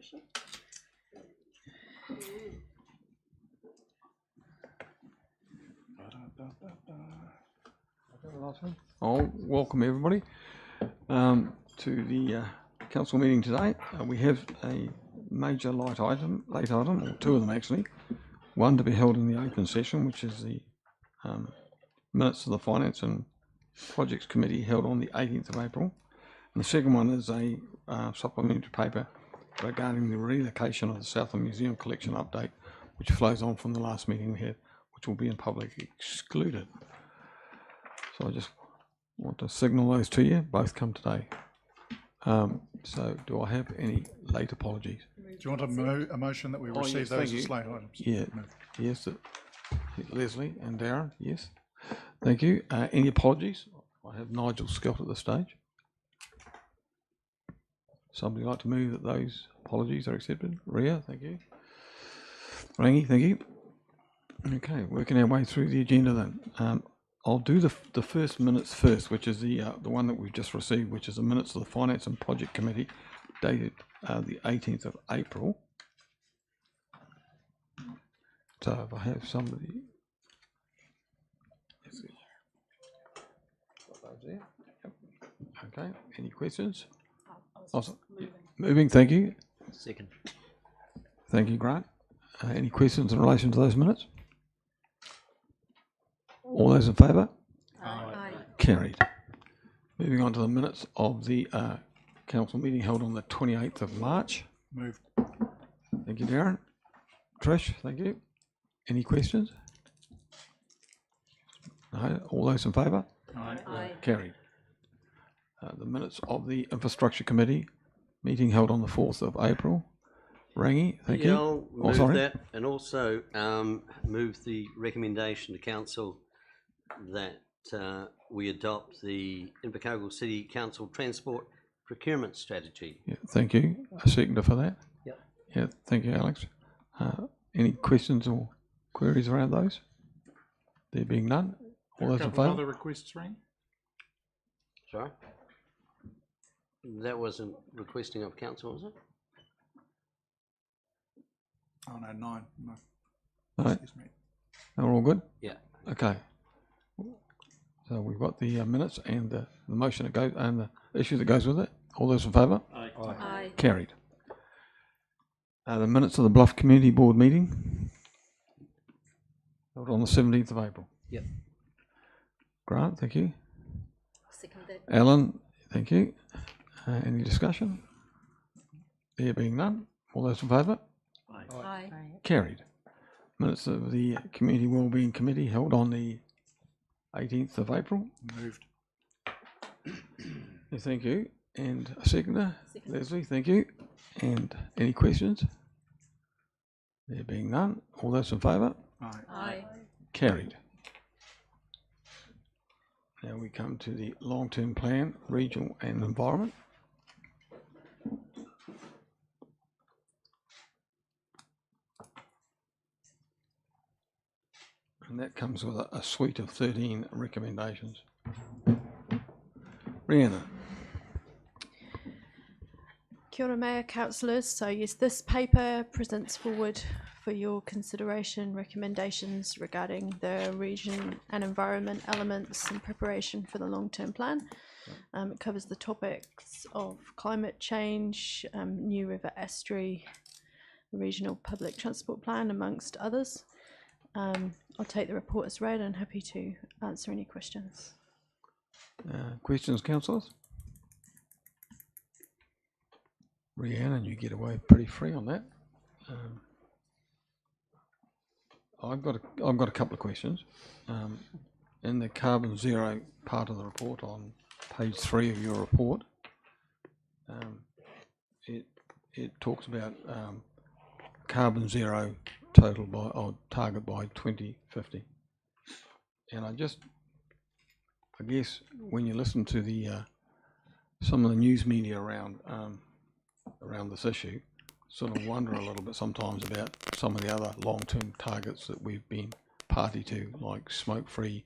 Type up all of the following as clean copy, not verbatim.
session. I'll welcome everybody to the council meeting today. We have a major late item, or two of them actually. One to be held in the open session, which is the minutes of the Finance and Projects Committee held on the 18th of April. And the second one is a supplementary paper regarding the relocation of the Southern Museum collection update, which flows on from the last meeting we had, which will be in public excluded. So I just want to signal those to you. Both come today. So do I have any late apologies? Do you want a motion that we receive those as late items? Yeah. Yes. Leslie and Darren. Yes. Thank you. Any apologies? I have Nigel Scott at this stage. Somebody like to move that those apologies are accepted? Ria, thank you. Rangi, thank you. Okay, working our way through the agenda then. I'll do the first minutes first, which is the one that we've just received, which is the minutes of the Finance and Project Committee, dated the 18th of April. So if I have somebody, okay. Any questions? Awesome. Moving. Thank you. Second. Thank you, Grant. Any questions in relation to those minutes? All those in favour? Aye. Carried. Moving on to the minutes of the council meeting held on the 28th of March. Moved. Thank you, Darren. Trish, thank you. Any questions? No. All those in favour? Aye. Aye. Carried. The minutes of the Infrastructure Committee meeting held on the 4th of April. Rangi, thank you. I'll move that, and also move the recommendation to council that we adopt the Invercargill City Council Transport Procurement Strategy. Yeah, thank you. A seconder for that. Yep. Yeah, thank you, Alex. Any questions or queries around those? There being none. All those in favour? Other requests, Ring? Sorry? That wasn't requesting of council, was it? Oh no, 9. No. No. Excuse me. Are all good? Yeah. Okay. So we've got the minutes and the motion that goes and the issue that goes with it. All those in favour? Aye. Aye. Carried. The minutes of the Bluff Community Board meeting held on the 17th of April. Yep. Grant, thank you. Second that. Alan, thank you. Any discussion? There being none. All those in favour? Aye. Carried. Minutes of the Community Wellbeing Committee held on the 18th of April. Moved. Yeah, thank you. And a seconder, Second. Leslie, thank you. And any questions? There being none. All those in favour? Aye. Aye. Carried. Now we come to the long-term plan, regional and environment. And that comes with a suite of 13 recommendations. Rhiannon. Kia ora Mayor, councillors. So yes, this paper presents forward for your consideration recommendations regarding the region and environment elements in preparation for the long-term plan. It covers the topics of climate change, New River Estuary, the regional public transport plan, amongst others. I'll take the report as read and happy to answer any questions. Questions, councillors? Rhiannon, you get away pretty free on that. I've got a couple of questions. In the carbon zero part of the report on page 3 of your report, it talks about carbon zero total by target by 2050, and I guess when you listen to the some of the news media around this issue, sort of wonder a little bit sometimes about some of the other long-term targets that we've been party to, like smoke-free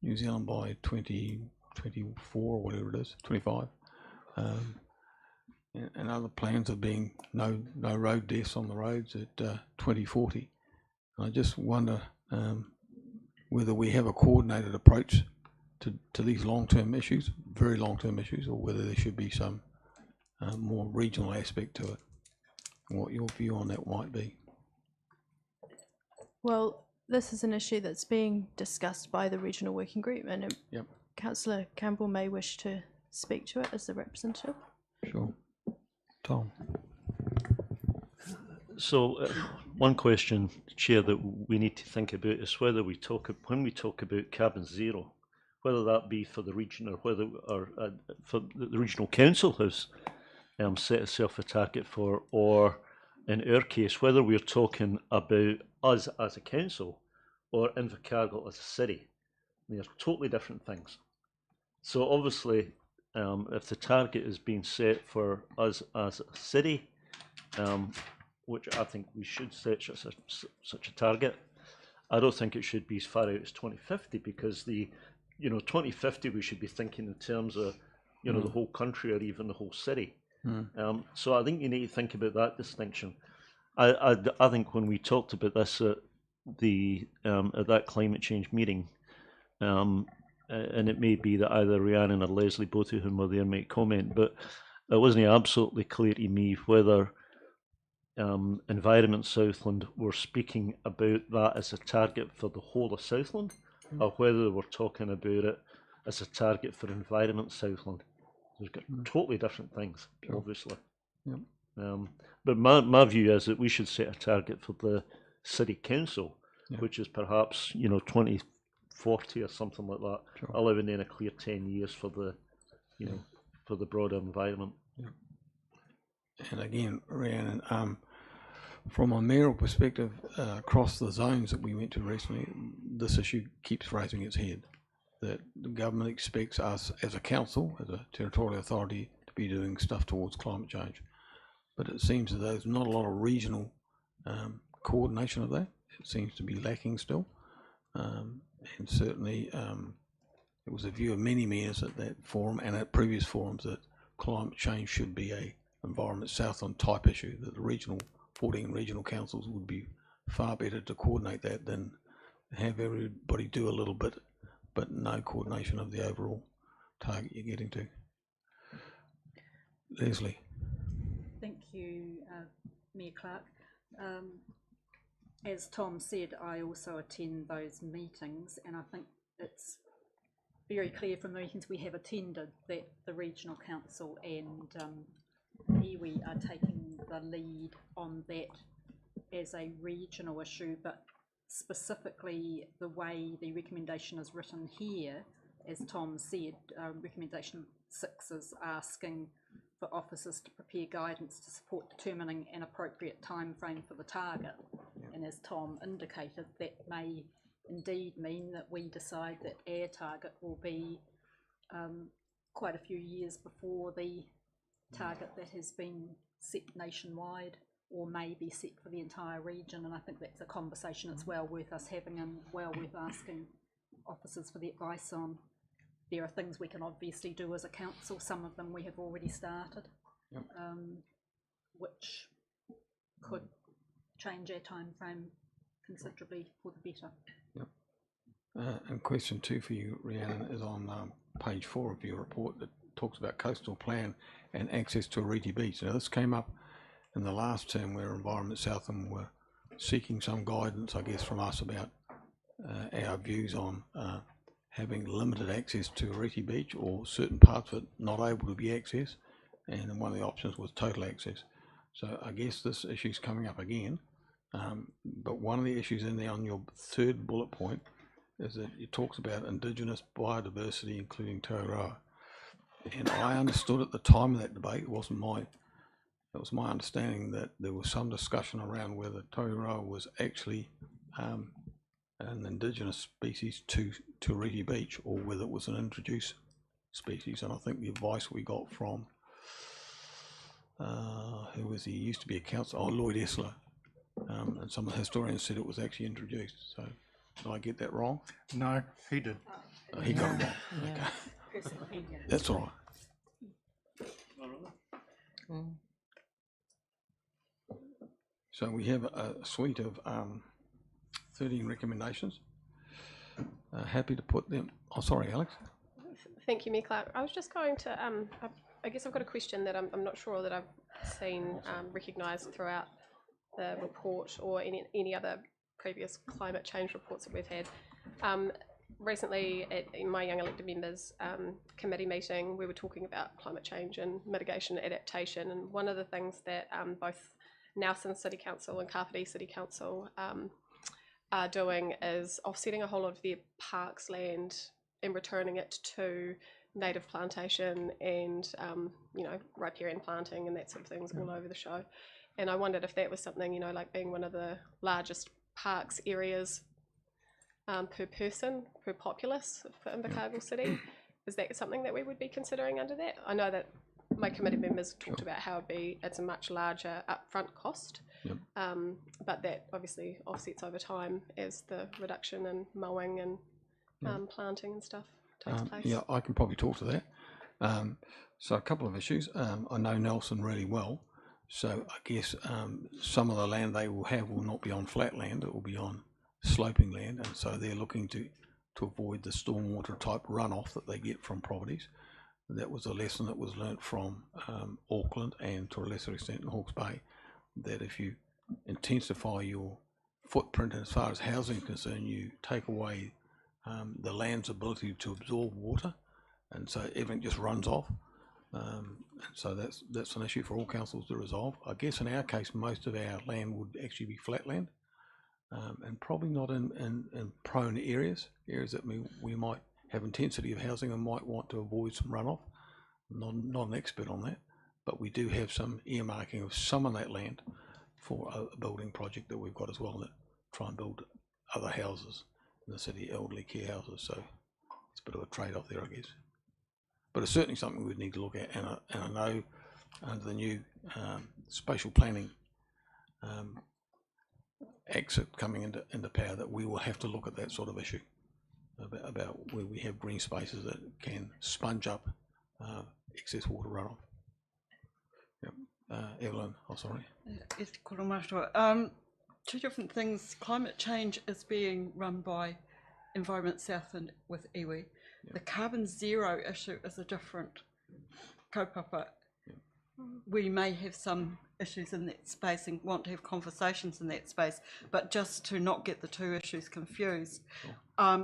New Zealand by 2024 or whatever it is, 25. and other plans are being no road deaths on the roads at 2040. And I just wonder whether we have a coordinated approach to these long-term issues, very long-term issues, or whether there should be some more regional aspect to it. What your view on that might be? Well, this is an issue that's being discussed by the regional working group, and Yep. Councillor Campbell may wish to speak to it as the representative. Sure. Tom. So one question, Chair, that we need to think about is whether when we talk about carbon zero, whether that be for the region or whether for the regional council has set itself a target for, or in our case, whether we're talking about us as a council or Invercargill as a city. I mean, they're totally different things. So obviously, if the target is being set for us as a city, which I think we should set such a target, I don't think it should be as far out as 2050, because 2050 we should be thinking in terms of the whole country or even the whole city. So I think you need to think about that distinction. I think when we talked about this at that climate change meeting, and it may be that either Rhiannon or Leslie, both of whom were there, might comment, but it wasn't absolutely clear to me whether Environment Southland were speaking about that as a target for the whole of Southland, or whether we're talking about it as a target for Environment Southland. They've got totally different things, obviously. Yep. But my view is that we should set a target for the city council, which is perhaps 2040 or something like that, allowing then a clear 10 years for the for the broader environment. And again, Rhiannon, from a mayoral perspective, across the zones that we went to recently, this issue keeps raising its head. That the government expects us as a council, as a territorial authority, to be doing stuff towards climate change. But it seems that there's not a lot of regional coordination of that. It seems to be lacking still. And certainly it was a view of many mayors at that forum and at previous forums that climate change should be a Environment Southland type issue, that the 14 regional councils would be far better to coordinate that than have everybody do a little bit, but no coordination of the overall target you're getting to. Leslie. Thank you, Mayor Clark. As Tom said, I also attend those meetings, and I think it's very clear from the meetings we have attended that the Regional Council and iwi are taking the lead on that as a regional issue, but specifically the way the recommendation is written here, as Tom said, recommendation 6 is asking for officers to prepare guidance to support determining an appropriate time frame for the target. And as Tom indicated, that may indeed mean that we decide that our target will be quite a few years before the target that has been set nationwide, or may be set for the entire region. And I think that's a conversation that's well worth us having and well worth asking officers for the advice on. There are things we can obviously do as a council, some of them we have already started, which could change our time frame considerably for the better. And question 2 for you, Rhiannon, is on page 4 of your report that talks about coastal plan and access to Ariti Beach. Now this came up in the last term where Environment Southland were seeking some guidance, I guess, from us about our views on having limited access to Ariti Beach or certain parts of it not able to be accessed, and one of the options was total access. So I guess this issue is coming up again, but one of the issues in there on your 3rd bullet point is that it talks about Indigenous biodiversity, including Tauroa. And I understood at the time of that debate, it was my understanding that there was some discussion around whether Tauroa was actually an indigenous species to Ariti Beach, or whether it was an introduced species. And I think the advice we got from who was he? Used to be a councillor, Lloyd Essler, and some of the historians said it was actually introduced. So did I get that wrong? No, he did. He got it wrong. Okay. That's all right. So we have a suite of 13 recommendations. Happy to put them. Oh, sorry, Alex. Thank you, Mayor Clark. I was just going to, I guess I've got a question that I'm not sure that I've seen recognised throughout the report or any other previous climate change reports that we've had. Recently, in my young elected members committee meeting, we were talking about climate change and mitigation and adaptation, and one of the things that both Nelson City Council and Kapiti City Council are doing is offsetting a whole lot of their parks land and returning it to native plantation and riparian planting and that sort of things all over the show. And I wondered if that was something, like being one of the largest parks areas per person, per populace for Invercargill City, is that something that we would be considering under that? I know that my committee members talked about how it's a much larger upfront cost, but that obviously offsets over time as the reduction in mowing and planting and stuff takes place. Yeah, I can probably talk to that. So a couple of issues. I know Nelson really well, so I guess some of the land they will have will not be on flat land, it will be on sloping land, and so they're looking to avoid the stormwater type runoff that they get from properties. That was a lesson that was learnt from Auckland and to a lesser extent in Hawke's Bay, that if you intensify your footprint as far as housing is concerned, you take away the land's ability to absorb water, and so everything just runs off. And so that's an issue for all councils to resolve. I guess in our case, most of our land would actually be flat land, and probably not in prone areas that we might have intensity of housing and might want to avoid some runoff. Not an expert on that, but we do have some earmarking of some of that land for a building project that we've got as well, that try and build other houses in the city, elderly care houses. So it's a bit of a trade-off there, I guess. But it's certainly something we'd need to look at, and I know under the new spatial planning acts coming into power that we will have to look at that sort of issue about where we have green spaces that can sponge up excess water runoff. Yep. Evelyn, sorry. Two different things. Climate change is being run by Environment South and with iwi. The carbon zero issue is a different kaupapa. We may have some issues in that space and want to have conversations in that space, but just to not get the two issues confused.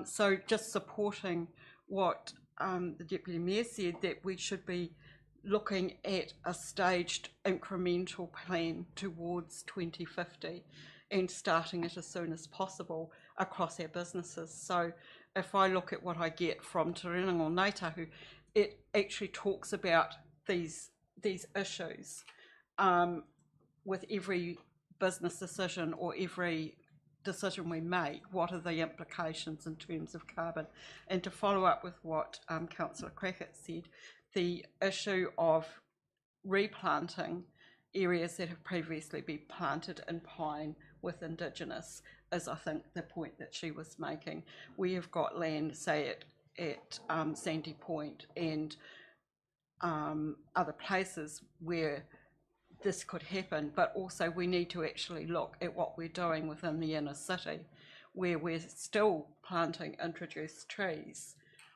So just supporting what the Deputy Mayor said, that we should be looking at a staged incremental plan towards 2050 and starting it as soon as possible across our businesses. So if I look at what I get from Te Renanga o Ngāi Tahu, it actually talks about these issues with every business decision or every decision we make. What are the implications in terms of carbon? And to follow up with what Councillor Crackett said, the issue of replanting areas that have previously been planted in pine with Indigenous is, I think, the point that she was making. We have got land, say at Sandy Point and other places where this could happen, but also we need to actually look at what we're doing within the inner city, where we're still planting introduced trees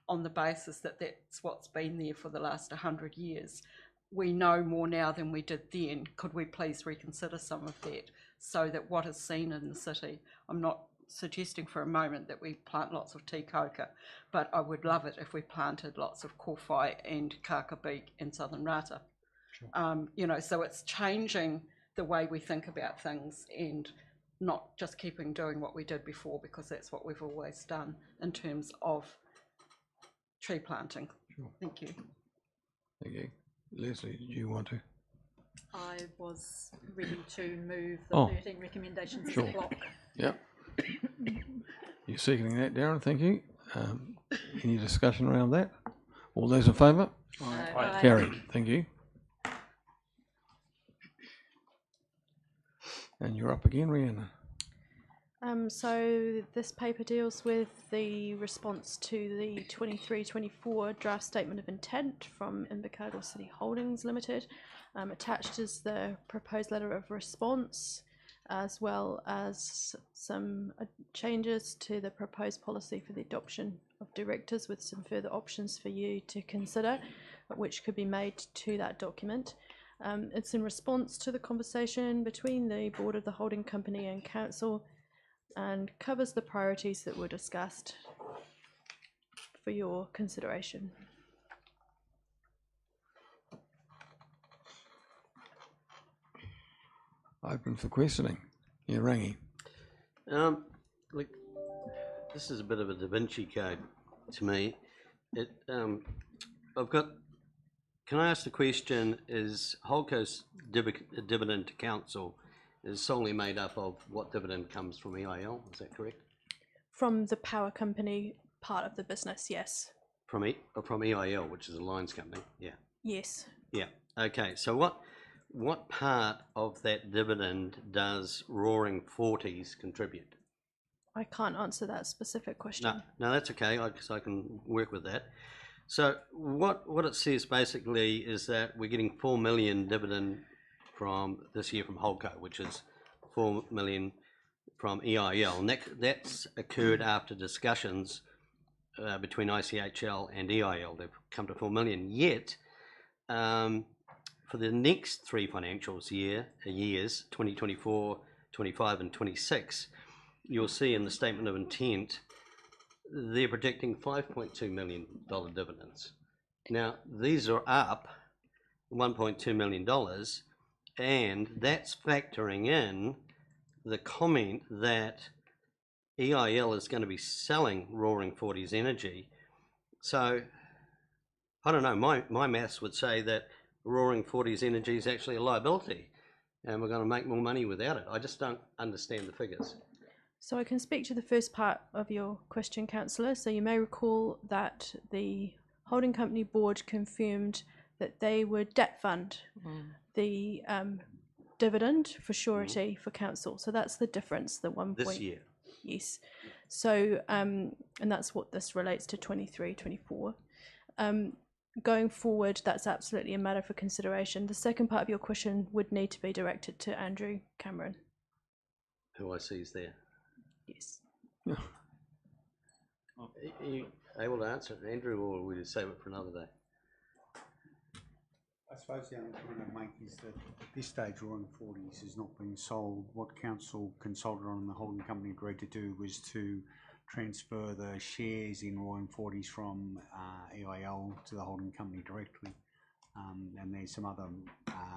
on the basis that that's what's been there for the last 100 years. We know more now than we did then. Could we please reconsider some of that so that what is seen in the city, I'm not suggesting for a moment that we plant lots of tikaka, but I would love it if we planted lots of kowhai and kakabeak and southern rata. Sure. So it's changing the way we think about things and not just keeping doing what we did before, because that's what we've always done in terms of tree planting. Sure. Thank you. Thank you. Leslie, did you want to? I was ready to move the 13 recommendations as a block. Yep. You're seconding that, Darren. Thank you. Any discussion around that? All those in favour? Aye. Carried. Thank you. And you're up again, Rhiannon. So this paper deals with the response to the 23-24 draft statement of intent from Invercargill City Holdings Limited. Attached is the proposed letter of response. as well as some changes to the proposed policy for the adoption of directors, with some further options for you to consider, which could be made to that document. It's in response to the conversation between the board of the holding company and council, and covers the priorities that were discussed for your consideration. Open for questioning. Yeah, Rangi. Look, this is a bit of a Da Vinci Code to me. I've got. Can I ask the question? Is Holco's dividend to council is solely made up of what dividend comes from EIL? Is that correct? From the power company part of the business, yes. From EIL, which is a lines company. Yeah. Yes. Yeah. Okay. So what part of that dividend does Roaring Forties contribute? I can't answer that specific question. No, that's okay. I can work with that. So what it says basically is that we're getting 4 million dividend from this year from Holco, which is 4 million from EIL, and that's occurred after discussions between ICHL and EIL. They've come to 4 million. Yet, for the next 3 financial years, 2024, 25 and 26, you'll see in the statement of intent, they're predicting $5.2 million dividends. Now, these are up $1.2 million, and that's factoring in the comment that EIL is going to be selling Roaring Forties energy. So, I don't know, my maths would say that Roaring Forties energy is actually a liability, and we're going to make more money without it. I just don't understand the figures. So I can speak to the first part of your question, Councillor. So you may recall that the holding company board confirmed that they would debt fund the dividend for surety for council. So that's the difference, the 1 This year? Yes. So, and that's what this relates to, 23, 24. Going forward, that's absolutely a matter for consideration. The second part of your question would need to be directed to Andrew Cameron. Who I see is there. Yes. Yeah. Are you able to answer it, Andrew, or will we just save it for another day? I suppose the only point I'd make is that at this stage Roaring Forties is not being sold. What council consulted on and the holding company agreed to do was to transfer the shares in Roaring Forties from EIL to the holding company directly. And there's some other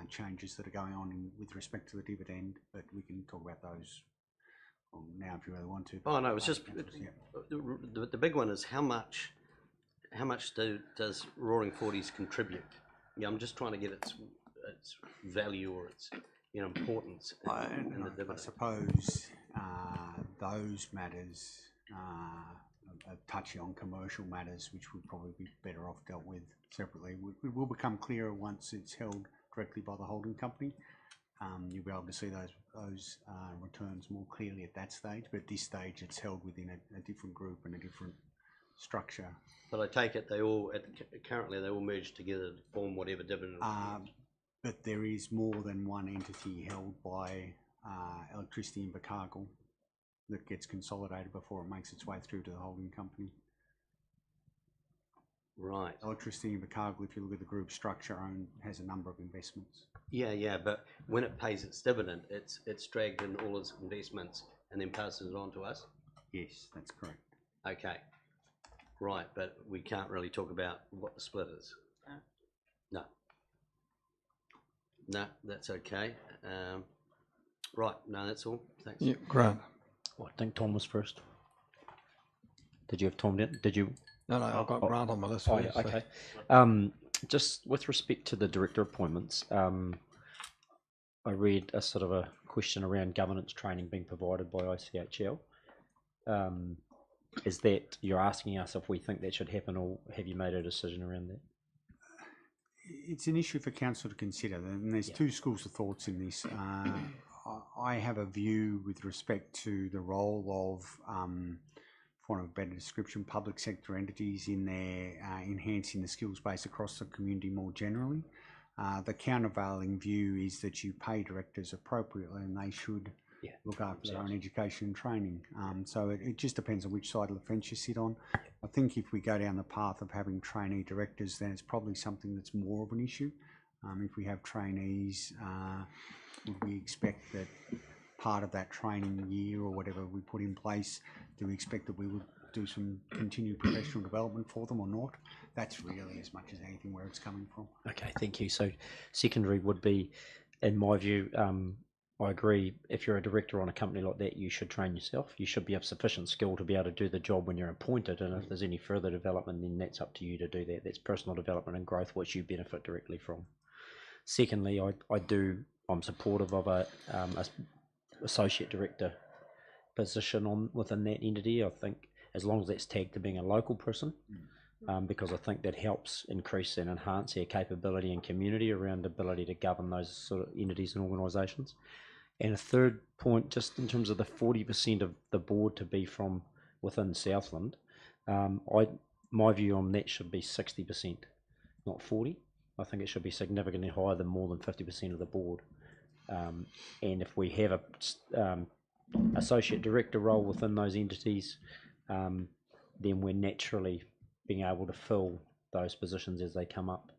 changes that are going on with respect to the dividend, but we can talk about those now if you really want to. Oh no, it's just the big one is how much does Roaring Forties contribute? Yeah, I'm just trying to get its value or its importance in the dividend. I suppose those matters are touching on commercial matters, which would probably be better off dealt with separately. It will become clearer once it's held directly by the holding company. You'll be able to see those returns more clearly at that stage, but at this stage it's held within a different group and a different structure. But I take it currently they all merge together to form whatever dividend. But there is more than one entity held by Electricity Invercargill that gets consolidated before it makes its way through to the holding company. Right. Electricity Invercargill, if you look at the group structure, has a number of investments. Yeah, but when it pays its dividend, it's dragged in all its investments and then passes it on to us? Yes, that's correct. Okay. Right, but we can't really talk about what the split is. No, that's okay. Right, no, that's all. Thanks. Yeah, Grant. I think Tom was first. Did you have Tom? Did you? No, I've got Grant on my list. Oh, yeah, first, okay. So. Just with respect to the director appointments, I read a sort of a question around governance training being provided by ICHL. Is that you're asking us if we think that should happen, or have you made a decision around that? It's an issue for council to consider, and there's two schools of thoughts in this. I have a view with respect to the role of, for want of a better description, public sector entities in their enhancing the skills base across the community more generally. The countervailing view is that you pay directors appropriately, and they should look after their own education and training. So it just depends on which side of the fence you sit on. I think if we go down the path of having trainee directors, then it's probably something that's more of an issue. If we have trainees, would we expect that part of that training year or whatever we put in place, do we expect that we would do some continued professional development for them or not? That's really as much as anything where it's coming from. Okay, thank you. So secondary would be, in my view, I agree, if you're a director on a company like that, you should train yourself. You should have sufficient skill to be able to do the job when you're appointed, and if there's any further development, then that's up to you to do that. That's personal development and growth, which you benefit directly from. Secondly, I'm supportive of a associate director position within that entity. I think as long as that's tagged to being a local person, because I think that helps increase and enhance our capability and community around the ability to govern those sort of entities and organisations. And a third point, just in terms of the 40% of the board to be from within Southland, my view on that should be 60%, not 40. I think it should be significantly higher than more than 50% of the board. And if we have a associate director role within those entities, then we're naturally being able to fill those positions as they come up,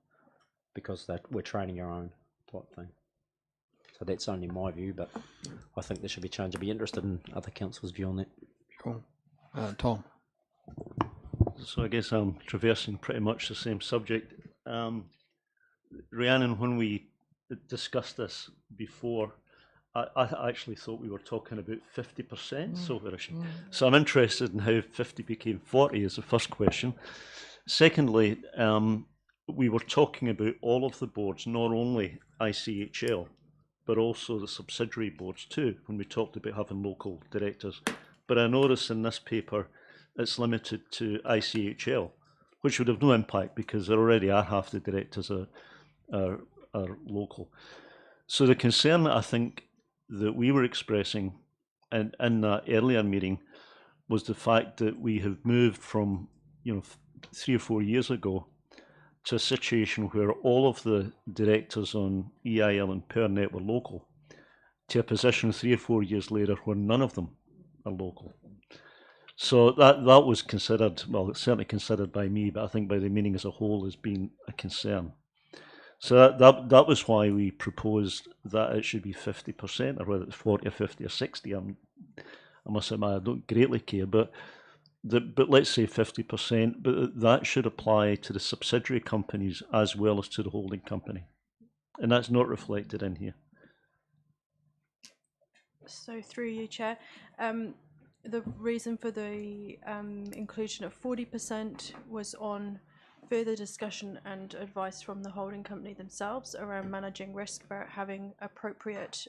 because we're training our own type thing. So that's only my view, but I think there should be change. I'd be interested in other councils' view on that. Cool. Tom? So I guess I'm traversing pretty much the same subject. Rhiannon, when we discussed this before, I actually thought we were talking about 50%. So I'm interested in how 50 became 40 is the first question. Secondly, we were talking about all of the boards, not only ICHL, but also the subsidiary boards too, when we talked about having local directors. But I notice in this paper, it's limited to ICHL, which would have no impact because there already are half the directors are local. So the concern that I think that we were expressing in that earlier meeting was the fact that we have moved from 3 or 4 years ago to a situation where all of the directors on EIL and PowerNet were local, to a position 3 or 4 years later where none of them are local. So that was considered, well, it's certainly considered by me, but I think by the meeting as a whole as being a concern. So that was why we proposed that it should be 50%, or whether it's 40 or 50 or 60. I must admit, I don't greatly care, but let's say 50%, but that should apply to the subsidiary companies as well as to the holding company. And that's not reflected in here. So through you, Chair, the reason for the inclusion of 40% was on further discussion and advice from the holding company themselves around managing risk, about having appropriate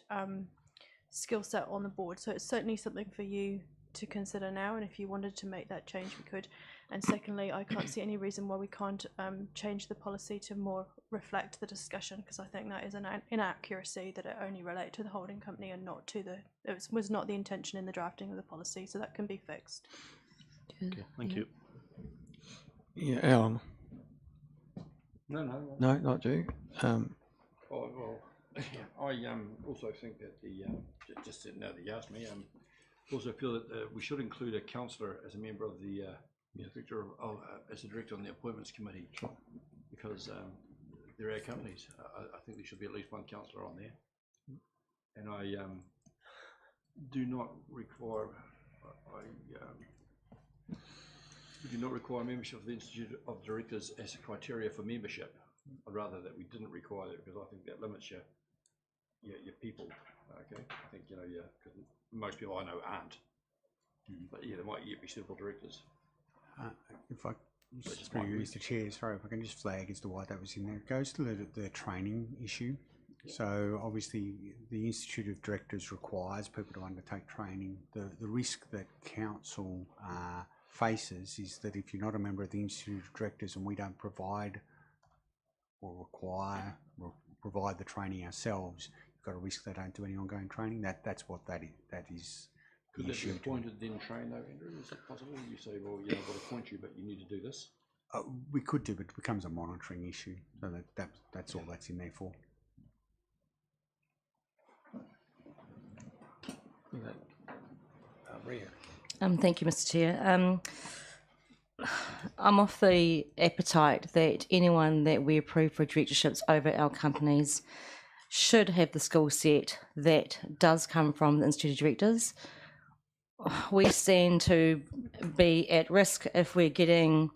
skill set on the board. So it's certainly something for you to consider now, and if you wanted to make that change, we could. And secondly, I can't see any reason why we can't change the policy to more reflect the discussion, because I think that is an inaccuracy that it only relate to the holding company and not to it was not the intention in the drafting of the policy, so that can be fixed. Okay, thank you. Yeah, Alan? No. No, not you. I also think that just now that you asked me, also feel that we should include a councillor as a member of the director as a director on the appointments committee, because there are companies. I think there should be at least one councillor on there, and I do not require. We do not require membership of the Institute of Directors as a criteria for membership. I'd rather that we didn't require that, because I think that limits your people. Okay, I think because most people I know aren't, but there might yet be several directors. If I just Mr. Chair, sorry, if I can just flag as to why that was in there. It goes to the training issue. Yeah. So obviously the Institute of Directors requires people to undertake training. The risk that council faces is that if you're not a member of the Institute of Directors and we don't provide or provide the training ourselves, you've got a risk they don't do any ongoing training. That's what that is. Could that be appointed then trained though, Andrew? Is it possible? You say, well, yeah, I've got to appoint you, but you need to do this. We could do, but it becomes a monitoring issue. So that's all that's in there for. Ria. Thank you, Mr. Chair. I'm of the appetite that anyone that we approve for directorships over our companies should have the skill set that does come from the Institute of Directors. We stand to be at risk if we're getting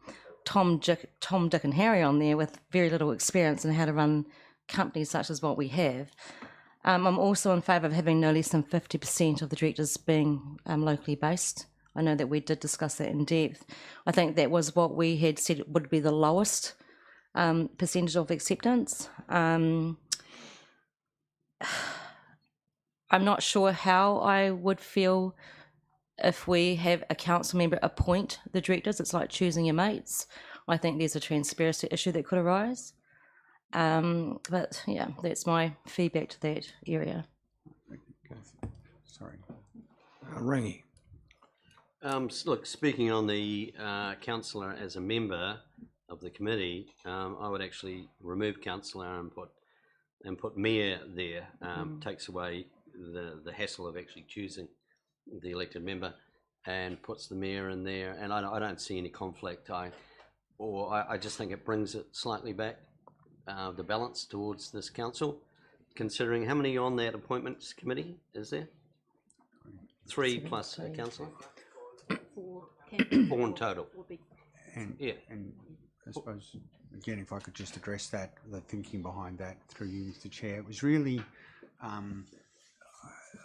Tom, Dick and Harry on there with very little experience in how to run companies such as what we have. I'm also in favour of having no less than 50% of the directors being locally based. I know that we did discuss that in depth. I think that was what we had said would be the lowest percentage of acceptance. I'm not sure how I would feel if we have a council member appoint the directors. It's like choosing your mates. I think there's a transparency issue that could arise. But yeah, that's my feedback to that area. Sorry. Rangi. Look, speaking on the councillor as a member of the committee, I would actually remove councillor and put mayor there. Takes away the hassle of actually choosing the elected member and puts the mayor in there. And I don't see any conflict. I just think it brings it slightly back, the balance towards this council, considering how many on that appointments committee is there? 3 plus a councillor. 4 in total. And, yeah. And I suppose, again, if I could just address that, the thinking behind that through you, Mr. Chair, it was really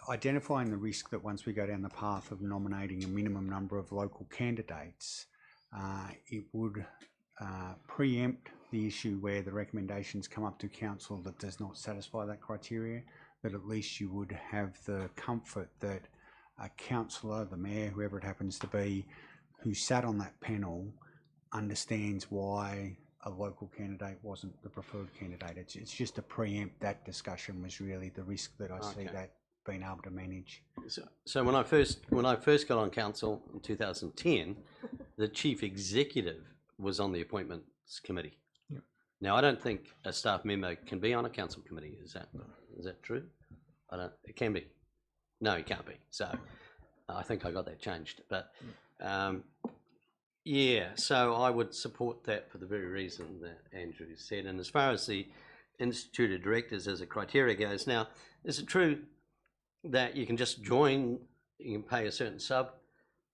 identifying the risk that once we go down the path of nominating a minimum number of local candidates, it would preempt the issue where the recommendations come up to council that does not satisfy that criteria, that at least you would have the comfort that a councillor, the mayor, whoever it happens to be, who sat on that panel understands why a local candidate wasn't the preferred candidate. It's just to preempt that discussion was really the risk that I see that being able to manage. So when I first got on council in 2010, the chief executive was on the appointments committee. Yep. Now I don't think a staff member can be on a council committee. Is that true? It can be. No, it can't be. So I think I got that changed. But yeah, so I would support that for the very reason that Andrew said. And as far as the Institute of Directors as a criteria goes, now, is it true that you can just join, you can pay a certain sub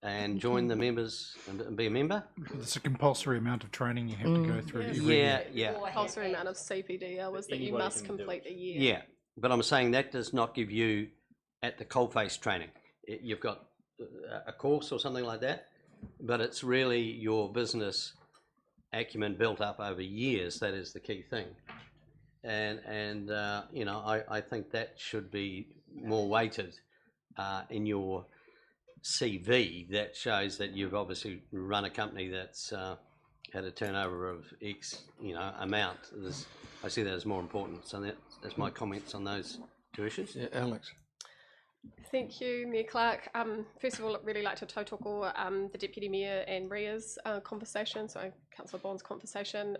and join the members and be a member? It's a compulsory amount of training you have to go through every year. Yeah. Compulsory amount of CPD hours that you must complete a year. Yeah, but I'm saying that does not give you at the coalface training. You've got a course or something like that, but it's really your business acumen built up over years that is the key thing. And you know, I think that should be more weighted in your CV. That shows that you've obviously run a company that's had a turnover of X, you know, amount. I see that as more important. So that's my comments on those two issues. Yeah, Alex. Thank you, Mayor Clark. First of all, I'd really like to tautoko the Deputy Mayor and Ria's conversation, so Councillor Bond's conversation.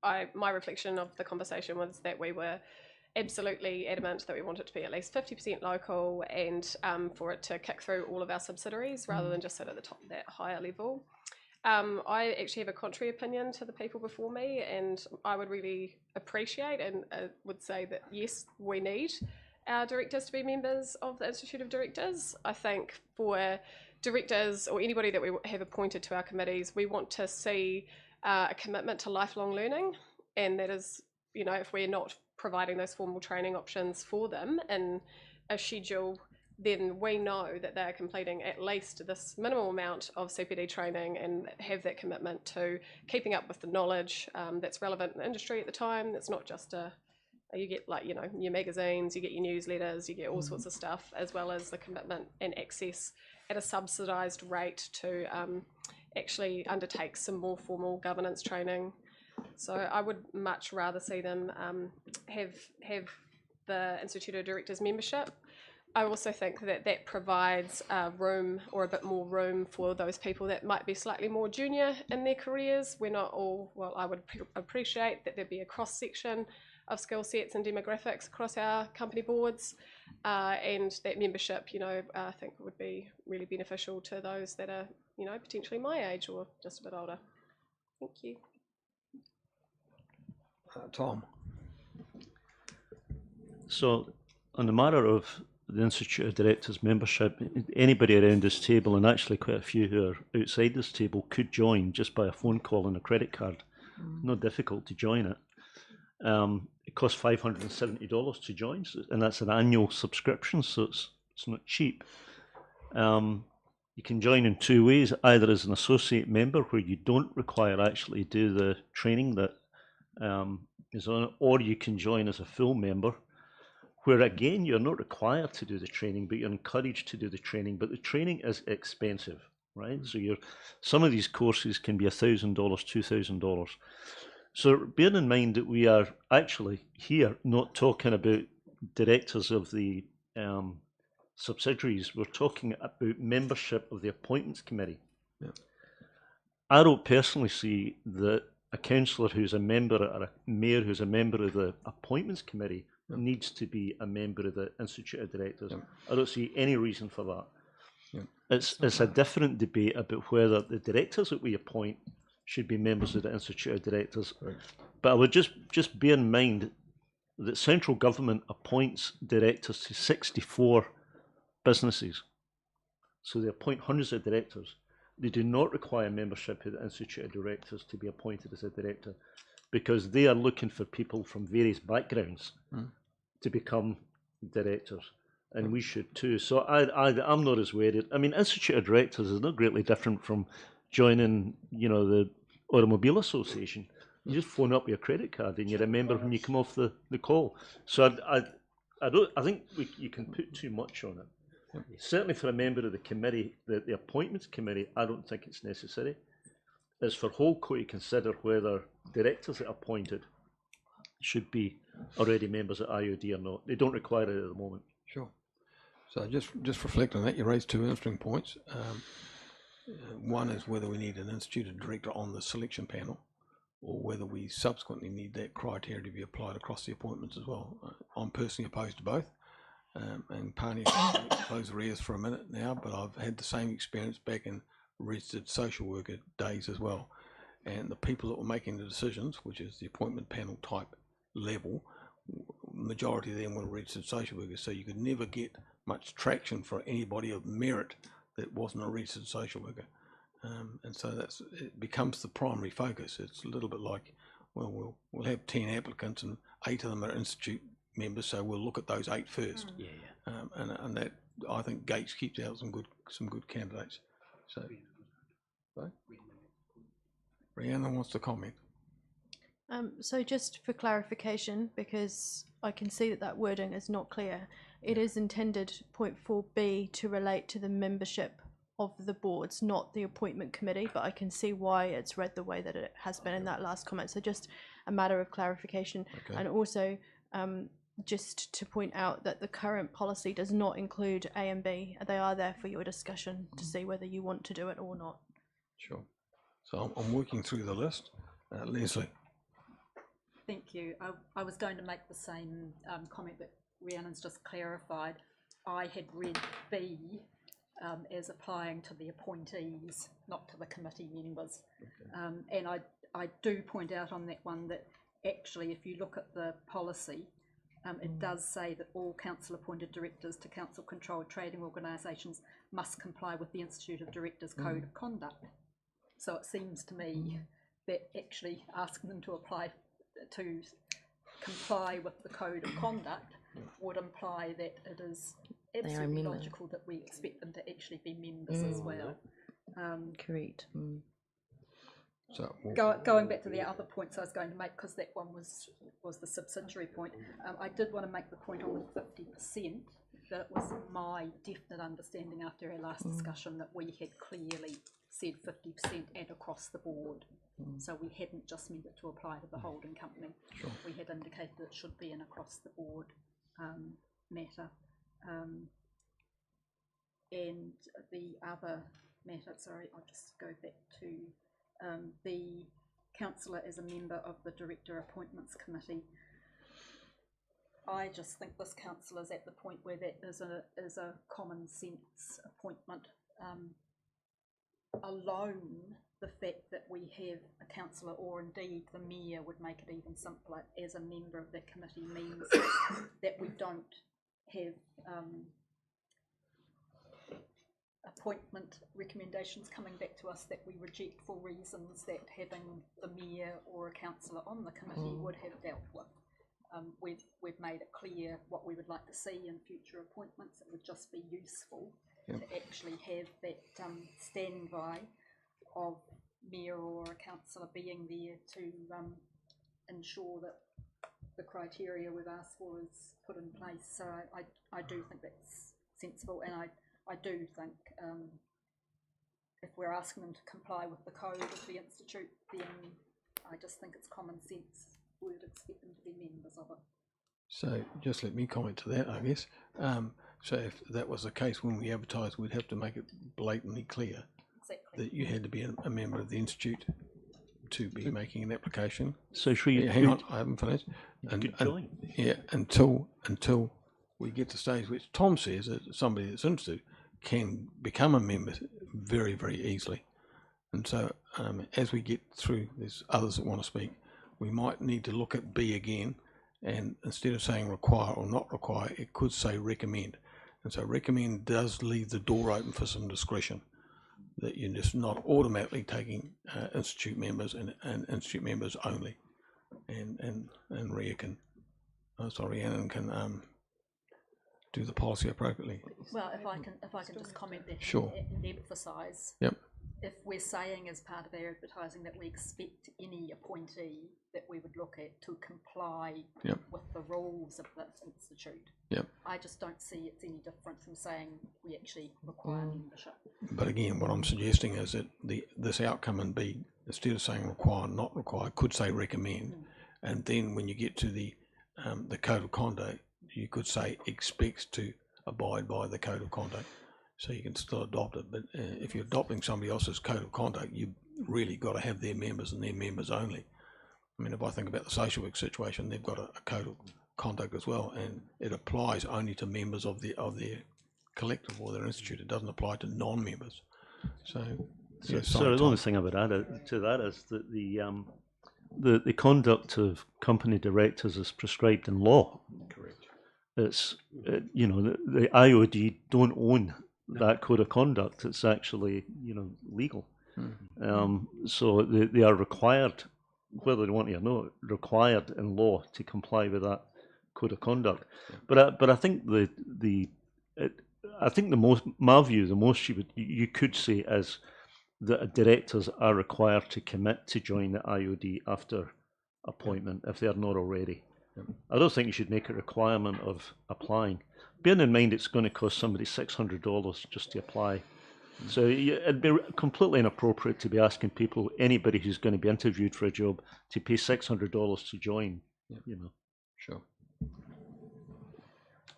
My reflection of the conversation was that we were absolutely adamant that we want it to be at least 50% local and for it to kick through all of our subsidiaries rather than just sit at the top of that higher level. I actually have a contrary opinion to the people before me, and I would really appreciate and would say that yes, we need our directors to be members of the Institute of Directors. I think for directors or anybody that we have appointed to our committees, we want to see a commitment to lifelong learning, and that is, you know, if we're not providing those formal training options for them in a schedule, then we know that they're completing at least this minimal amount of CPD training and have that commitment to keeping up with the knowledge that's relevant in the industry at the time. That's not just you get, like, you know, your magazines, you get your newsletters, you get all sorts of stuff, as well as the commitment and access at a subsidised rate to actually undertake some more formal governance training. So I would much rather see them have the Institute of Directors membership. I also think that that provides room, or a bit more room, for those people that might be slightly more junior in their careers. We're not all, well, I would appreciate that there'd be a cross-section of skill sets and demographics across our company boards. and that membership, I think would be really beneficial to those that are, potentially my age or just a bit older. Thank you. Tom. So, on the matter of the Institute of Directors membership, anybody around this table, and actually quite a few who are outside this table, could join just by a phone call and a credit card. Not difficult to join it. It costs $570 to join, and that's an annual subscription, so it's not cheap. You can join in two ways, either as an associate member where you don't require actually do the training that is on it, or you can join as a full member, where again you're not required to do the training, but you're encouraged to do the training. But the training is expensive, right? So some of these courses can be $1,000, $2,000. So bear in mind that we are actually here not talking about directors of the subsidiaries. We're talking about membership of the appointments committee. Yeah. I don't personally see that a councillor who's a member or a mayor who's a member of the appointments committee needs to be a member of the Institute of Directors. I don't see any reason for that. It's a different debate about whether the directors that we appoint should be members of the Institute of Directors. Right. But I would just bear in mind that central government appoints directors to 64 businesses. So they appoint hundreds of directors. They do not require membership of the Institute of Directors to be appointed as a director, because they are looking for people from various backgrounds to become directors, and we should too. So I'm not as worried. I mean, Institute of Directors is not greatly different from joining, the Automobile Association. You just phone up your credit card and you're a member when you come off the call. So I think you can put too much on it. Certainly for a member of the committee, the appointments committee, I don't think it's necessary. It's for Holdco to consider whether directors that are appointed should be already members of IOD or not. They don't require it at the moment. Sure. So just reflect on that. You raised two interesting points. One is whether we need an institute director on the selection panel, or whether we subsequently need that criteria to be applied across the appointments as well. I'm personally opposed to both. And Pani close their ears for a minute now, but I've had the same experience back in registered social worker days as well. And the people that were making the decisions, which is the appointment panel type level, majority of them were registered social workers, so you could never get much traction for anybody of merit that wasn't a registered social worker. And so it becomes the primary focus. It's a little bit like, well, we'll have 10 applicants and 8 of them are institute members, so we'll look at those 8 first. And that, I think, Gates keeps out some good candidates. So, right? Rhiannon wants to comment. So just for clarification, because I can see that wording is not clear, it is intended point 4B to relate to the membership of the boards, not the appointment committee, but I can see why it's read the way that it has been in that last comment. So just a matter of clarification. Okay. And also just to point out that the current policy does not include A and B. They are there for your discussion to see whether you want to do it or not. Sure. So I'm working through the list. Leslie. Thank you. I was going to make the same comment that Rhiannon's just clarified. I had read B as applying to the appointees, not to the committee members. Okay. And I do point out on that one that actually if you look at the policy, it does say that all council appointed directors to council controlled trading organisations must comply with the Institute of Directors Code of Conduct. So it seems to me that actually asking them to apply to comply with the Code of Conduct would imply that it is absolutely logical that we expect them to actually be members as well. Correct. So going back to the other points I was going to make, because that one was the subsidiary point, I did want to make the point on the 50%, that it was my definite understanding after our last discussion that we had clearly said 50% and across the board. So we hadn't just meant it to apply to the holding company. Sure. We had indicated it should be an across the board matter. And the other matter, sorry, I'll just go back to the councillor as a member of the Director Appointments Committee. I just think this council is at the point where that is a common sense appointment. Alone, the fact that we have a councillor, or indeed the mayor, would make it even simpler as a member of that committee, means that we don't have appointment recommendations coming back to us that we reject for reasons that having the mayor or a councillor on the committee would have dealt with. We've made it clear what we would like to see in future appointments. It would just be useful to actually have that standby of mayor or a councillor being there to ensure that the criteria we've asked for is put in place. So I do think that's sensible, and I do think if we're asking them to comply with the code of the institute, then I just think it's common sense. We would expect them to be members of it. So just let me comment to that, I guess. So if that was the case when we advertised, we'd have to make it blatantly clear that you had to be a member of the institute to be making an application. So should we, hang on, I haven't finished. join. Yeah, until we get to the stage which Tom says that somebody that's interested can become a member very, very easily. And so as we get through, there's others that want to speak, we might need to look at B again, and instead of saying require or not require, it could say recommend. And so recommend does leave the door open for some discretion, that you're just not automatically taking institute members and institute members only. And Rhea can, Rhiannon can do the policy appropriately. Well, if I can just comment there, sure, and emphasise. Yep. If we're saying as part of our advertising that we expect any appointee that we would look at to comply with the rules of the institute, I just don't see it's any different from saying we actually require membership. But again, what I'm suggesting is that this outcome in B, instead of saying require, not require, could say recommend, and then when you get to the code of conduct, you could say expects to abide by the code of conduct. So you can still adopt it, but if you're adopting somebody else's code of conduct, you really got to have their members and their members only. I mean, if I think about the social work situation, they've got a code of conduct as well, and it applies only to members of their collective or their institute. It doesn't apply to non-members. So the only thing I would add to that is that the conduct of company directors is prescribed in law. Correct. It's the IOD don't own that code of conduct. It's actually legal. So they are required, whether they want to or not, required in law to comply with that code of conduct. But I think my view, the most you could say is that directors are required to commit to join the IOD after appointment if they are not already. I don't think you should make a requirement of applying. Bearing in mind it's going to cost somebody $600 just to apply. So it'd be completely inappropriate to be asking people, anybody who's going to be interviewed for a job, to pay $600 to join. Sure.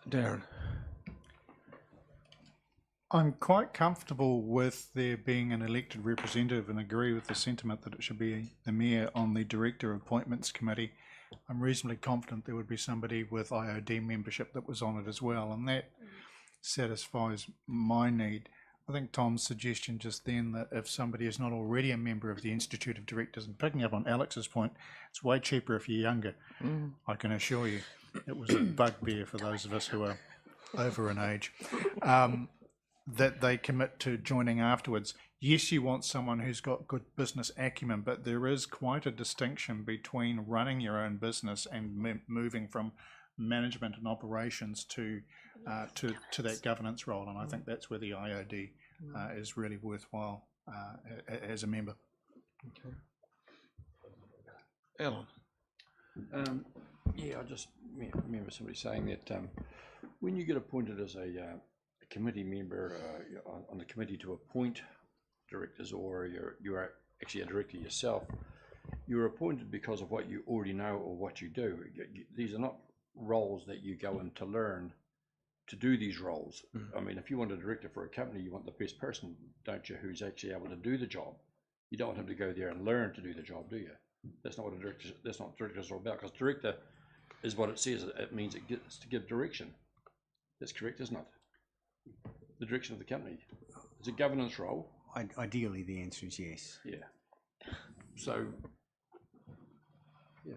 Darren. I'm quite comfortable with there being an elected representative and agree with the sentiment that it should be the mayor on the director appointments committee. I'm reasonably confident there would be somebody with IOD membership that was on it as well, and that satisfies my need. I think Tom's suggestion just then that if somebody is not already a member of the Institute of Directors, and picking up on Alex's point, it's way cheaper if you're younger. I can assure you it was a bugbear for those of us who are over in age. That they commit to joining afterwards. Yes, you want someone who's got good business acumen, but there is quite a distinction between running your own business and moving from management and operations to that governance role, and I think that's where the IOD is really worthwhile as a member. Okay. Alan. I just remember somebody saying that when you get appointed as a committee member on the committee to appoint directors, or you are actually a director yourself, you're appointed because of what you already know or what you do. These are not roles that you go in to learn to do these roles. I mean, if you want a director for a company, you want the best person, don't you, who's actually able to do the job. You don't want him to go there and learn to do the job, do you? That's not what directors are all about, because director is what it says. It means it's to give direction. That's correct, isn't it? The direction of the company. It's a governance role. Ideally, the answer is yes. Yeah. So, yeah.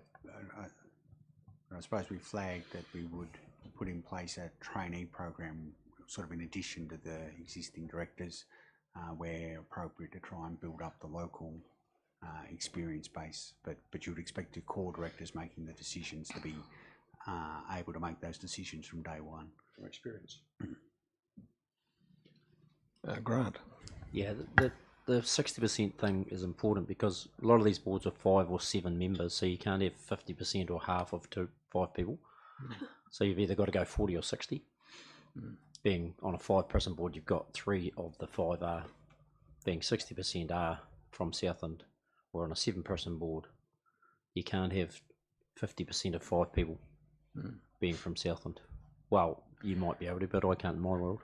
I suppose we flagged that we would put in place a trainee program, sort of in addition to the existing directors, where appropriate, to try and build up the local experience base. But you would expect the core directors making the decisions to be able to make those decisions from day one. From experience. Grant. Yeah, the 60% thing is important because a lot of these boards are 5 or 7 members, so you can't have 50% or half of 5 people. So you've either got to go 40 or 60. Being on a 5-person board, you've got 3 of the 5 are being 60% are from Southland, or on a 7-person board, you can't have 50% of 5 people being from Southland. Well, you might be able to, but I can't in my world.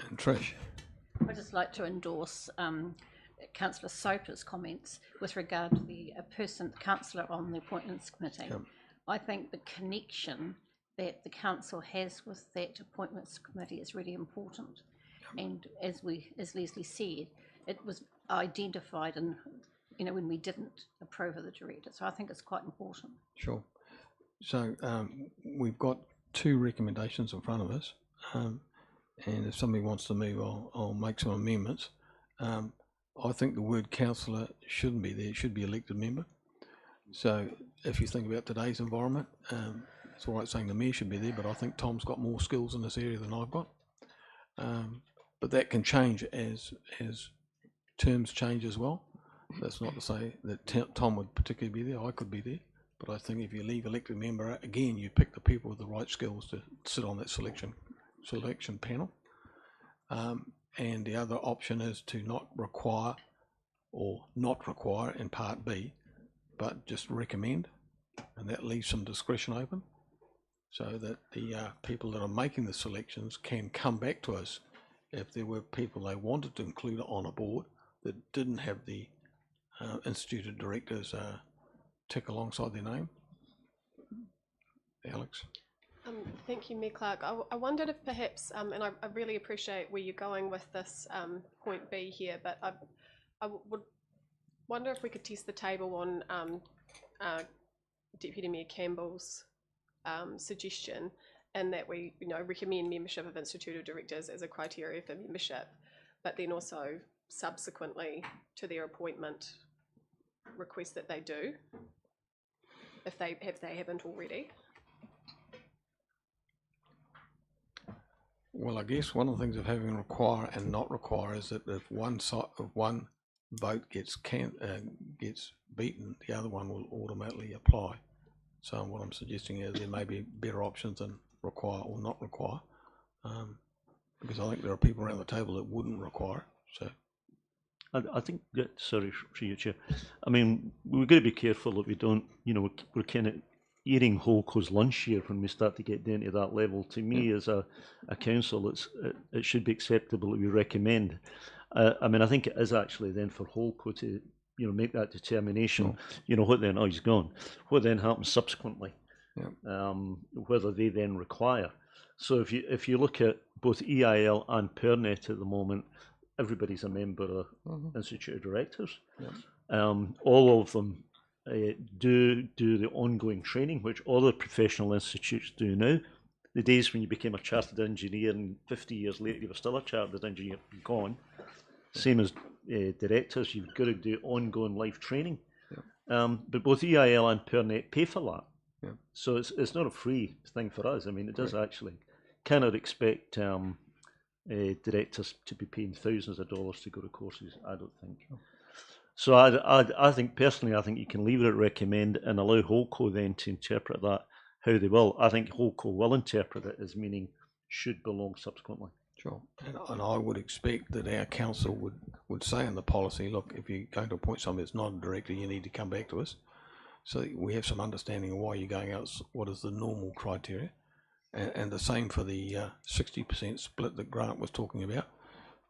And Trish. I'd just like to endorse Councillor Soper's comments with regard to the councillor on the appointments committee. Yep. I think the connection that the council has with that appointments committee is really important. And as Leslie said, it was identified in, when we didn't approve of the director. So I think it's quite important. Sure. So we've got 2 recommendations in front of us. And if somebody wants to move, I'll make some amendments. I think the word councillor shouldn't be there, it should be elected member. So if you think about today's environment, it's all right saying the mayor should be there, but I think Tom's got more skills in this area than I've got. But that can change as terms change as well. That's not to say that Tom would particularly be there, I could be there. But I think if you leave elected member, again, you pick the people with the right skills to sit on that selection panel. And the other option is to not require in part B, but just recommend, and that leaves some discretion open so that the people that are making the selections can come back to us if there were people they wanted to include on a board that didn't have the instituted directors tick alongside their name. Alex? Thank you, Mayor Clark. I wondered if perhaps, and I really appreciate where you're going with this point B here, but I would wonder if we could test the table on Deputy Mayor Campbell's suggestion, and that we recommend membership of instituted directors as a criteria for membership, but then also subsequently to their appointment request that they do, if they haven't already. Well, I guess one of the things of having require and not require is that if one vote gets beaten, the other one will automatically apply. So what I'm suggesting is there may be better options than require or not require, because I think there are people around the table that wouldn't require. So I think that, sorry, through you, Chair. I mean, we've got to be careful that we don't, we're kind of eating Holco's lunch here when we start to get down to that level. To me, as a council, it should be acceptable that we recommend. I mean, I think it is actually then for Holco to, make that determination. Sure. What then? Oh, he's gone. What then happens subsequently? Yeah. Whether they then require. So if you look at both EIL and PERNET at the moment, everybody's a member of Institute of Directors. Yeah. All of them do the ongoing training, which other professional institutes do now. The days when you became a chartered engineer and 50 years later you were still a chartered engineer, gone. Same as directors, you've got to do ongoing life training. Yeah. But both EIL and PERNET pay for that. Yeah. So it's not a free thing for us. I mean, it does actually. Cannot expect directors to be paying thousands of dollars to go to courses, I don't think. Sure. So I think, personally, I think you can leave it at recommend and allow Holco then to interpret that how they will. I think Holco will interpret it as meaning should belong subsequently. Sure. And I would expect that our council would say in the policy, look, if you're going to appoint somebody that's not a director, you need to come back to us. So we have some understanding of why you're going out, what is the normal criteria. And the same for the 60% split that Grant was talking about.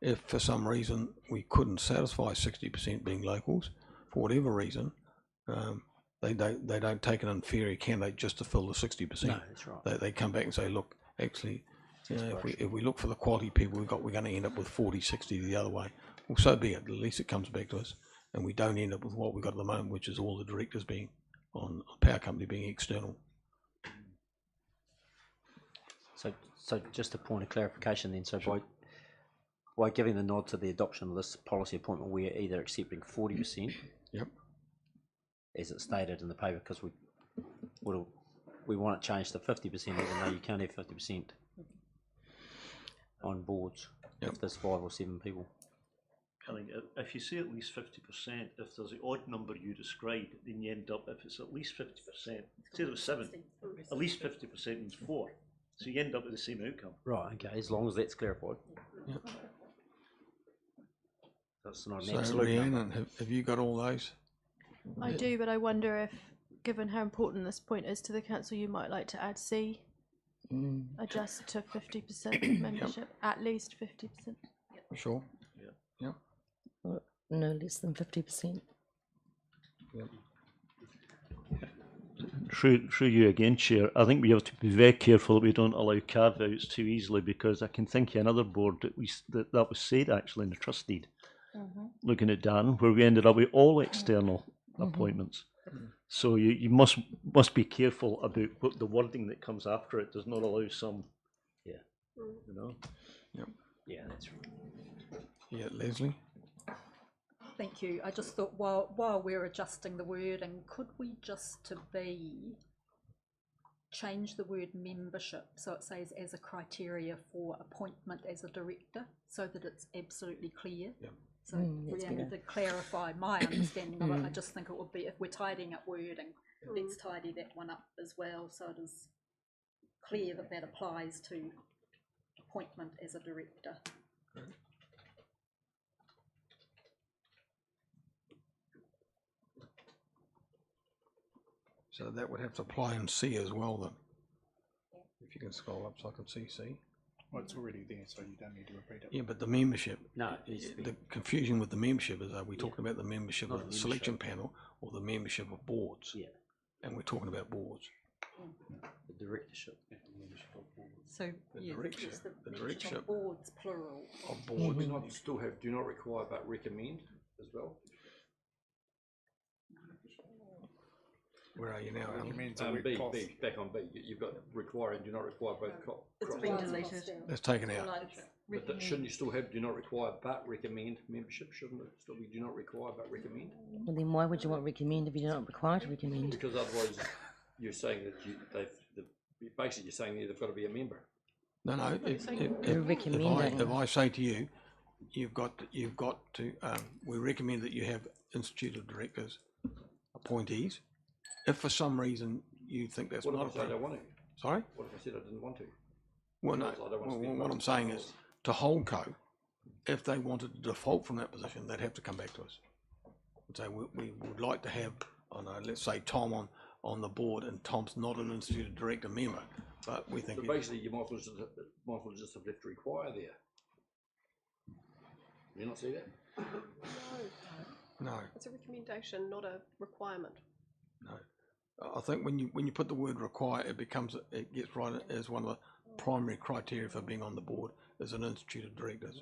If for some reason we couldn't satisfy 60% being locals, for whatever reason, they don't take an inferior candidate just to fill the 60%. No, that's right. They come back and say, look, actually, you know, if we look for the quality people we're going to end up with 40, 60 the other way. Well, so be it. At least it comes back to us, and we don't end up with what we've got at the moment, which is all the directors being on a power company being external. So just a point of clarification then, so by giving the nod to the adoption of this policy appointment, we're either accepting 40%. Yep. As it stated in the paper, because we want it changed to 50%, even though you can't have 50% on boards if there's 5 or 7 people. I think if you say at least 50%, if there's the odd number you described, then you end up, if it's at least 50%, say there was 7, at least 50% means 4. So you end up with the same outcome. Right, okay, as long as that's clarified. Yep. That's not an So, absolute Leanne, number. and have you got all those? I do, but I wonder if, given how important this point is to the council, you might like to add C, adjust to 50% membership, at least 50%. Sure. Yep. No less than 50%. Yep. Through you again, Chair, I think we have to be very careful that we don't allow carve-outs too easily, because I can think of another board that was said actually in the trust deed, looking at Dan, where we ended up with all external appointments. So you must be careful about what the wording that comes after it does not allow some, you know. Yep. Yeah, that's right. Yeah, Leslie? Thank you. I just thought while we're adjusting the wording, could we just change the word membership so it says as a criteria for appointment as a director, so that it's absolutely clear? Yep. So Rhiannon did clarify my understanding of it. I just think it would be, if we're tidying up wording, let's tidy that one up as well, so it is clear that that applies to appointment as a director. So that would have to apply in C as well then. If you can scroll up so I can see C. Well, it's already there, so you don't need to repeat it. Yeah, but the membership. No, the confusion with the membership is, are we talking about the membership of the selection panel or the membership of boards? Yeah. And we're talking about boards. The directorship. So, The yeah, directorship. The directorship Boards, plural. of Do boards. we not still have, do not require but recommend as well? Where are you now, Alan? Recommends B, back on B, you've got require and do not require both. it's been deleted. That's taken out. But shouldn't you still have do not require but recommend membership? Shouldn't it still be do not require but recommend? Well, then why would you want recommend if you're not required to recommend? Because otherwise you're saying that basically you're saying they've got to be a member. No. You're recommending. If I say to you, you've got to. We recommend that you have Institute of Directors appointees. If for some reason you think that's What not if I say I don't want to? Sorry? What if I said I didn't want to? Well, no. I don't want to be What I'm involved. saying is, to Holdco, if they wanted to default from that position, they'd have to come back to us and say we would like to have, I don't know, let's say Tom on the board, and Tom's not an Institute Director member, but we think. So basically, you might as well just have left require there. Do you not see that? No. It's a recommendation, not a requirement. No. I think when you put the word require, it gets right as one of the primary criteria for being on the board as an Institute of Directors.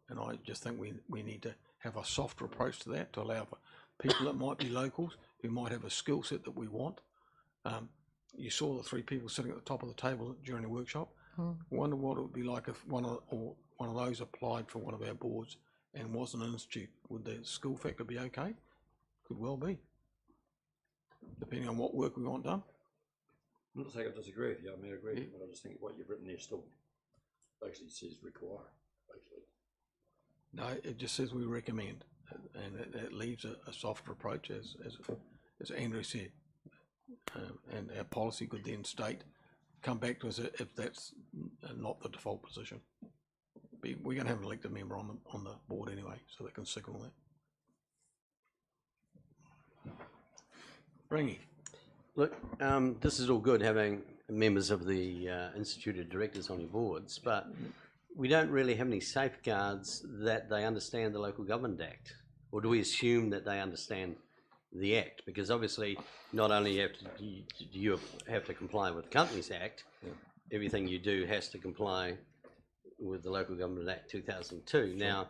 And I just think we need to have a softer approach to that, to allow for people that might be locals, who might have a skill set that we want. You saw the 3 people sitting at the top of the table during the workshop. Wonder what it would be like if one of those applied for one of our boards and was an institute. Would the skill factor be okay? Could well be, depending on what work we want done. I'm not saying I disagree with you. I mean, I agree, but I just think what you've written there still basically says require. Basically, No, it just says we recommend, and it leaves a softer approach, as Andrew said. And our policy could then state, come back to us if that's not the default position. We're going to have an elected member on the board anyway, so they can signal that. Ringy. Look, this is all good, having members of the Institute of Directors on your boards, but we don't really have any safeguards that they understand the Local Government Act, or do we assume that they understand the Act? Because obviously, not only do you have to comply with the Companies Act, everything you do has to comply with the Local Government Act 2002. Now,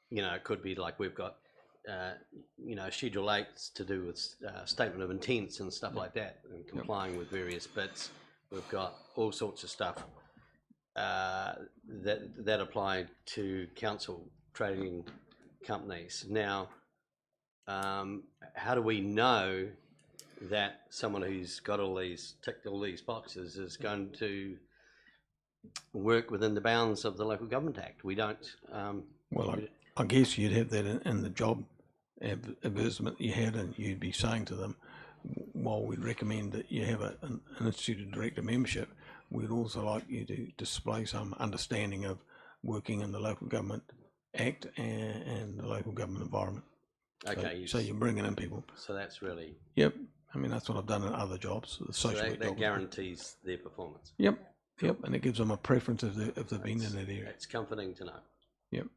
you know, it could be like we've got, you know, Schedule 8's to do with statement of intents and stuff like that, and complying with various bits. We've got all sorts of stuff that apply to council trading companies. Now, how do we know that someone who's got ticked all these boxes is going to work within the bounds of the Local Government Act? We don't. Well, I guess you'd have that in the job advertisement you had, and you'd be saying to them, while we'd recommend that you have an instituted director membership, we'd also like you to display some understanding of working in the Local Government Act and the local government environment. Okay. So you're bringing in people. So that's really. Yep. I mean, that's what I've done in other jobs. The social So work that jobs. guarantees their performance. Yep. Yep. And it gives them a preference if they've been in that area. It's comforting to know. Yep.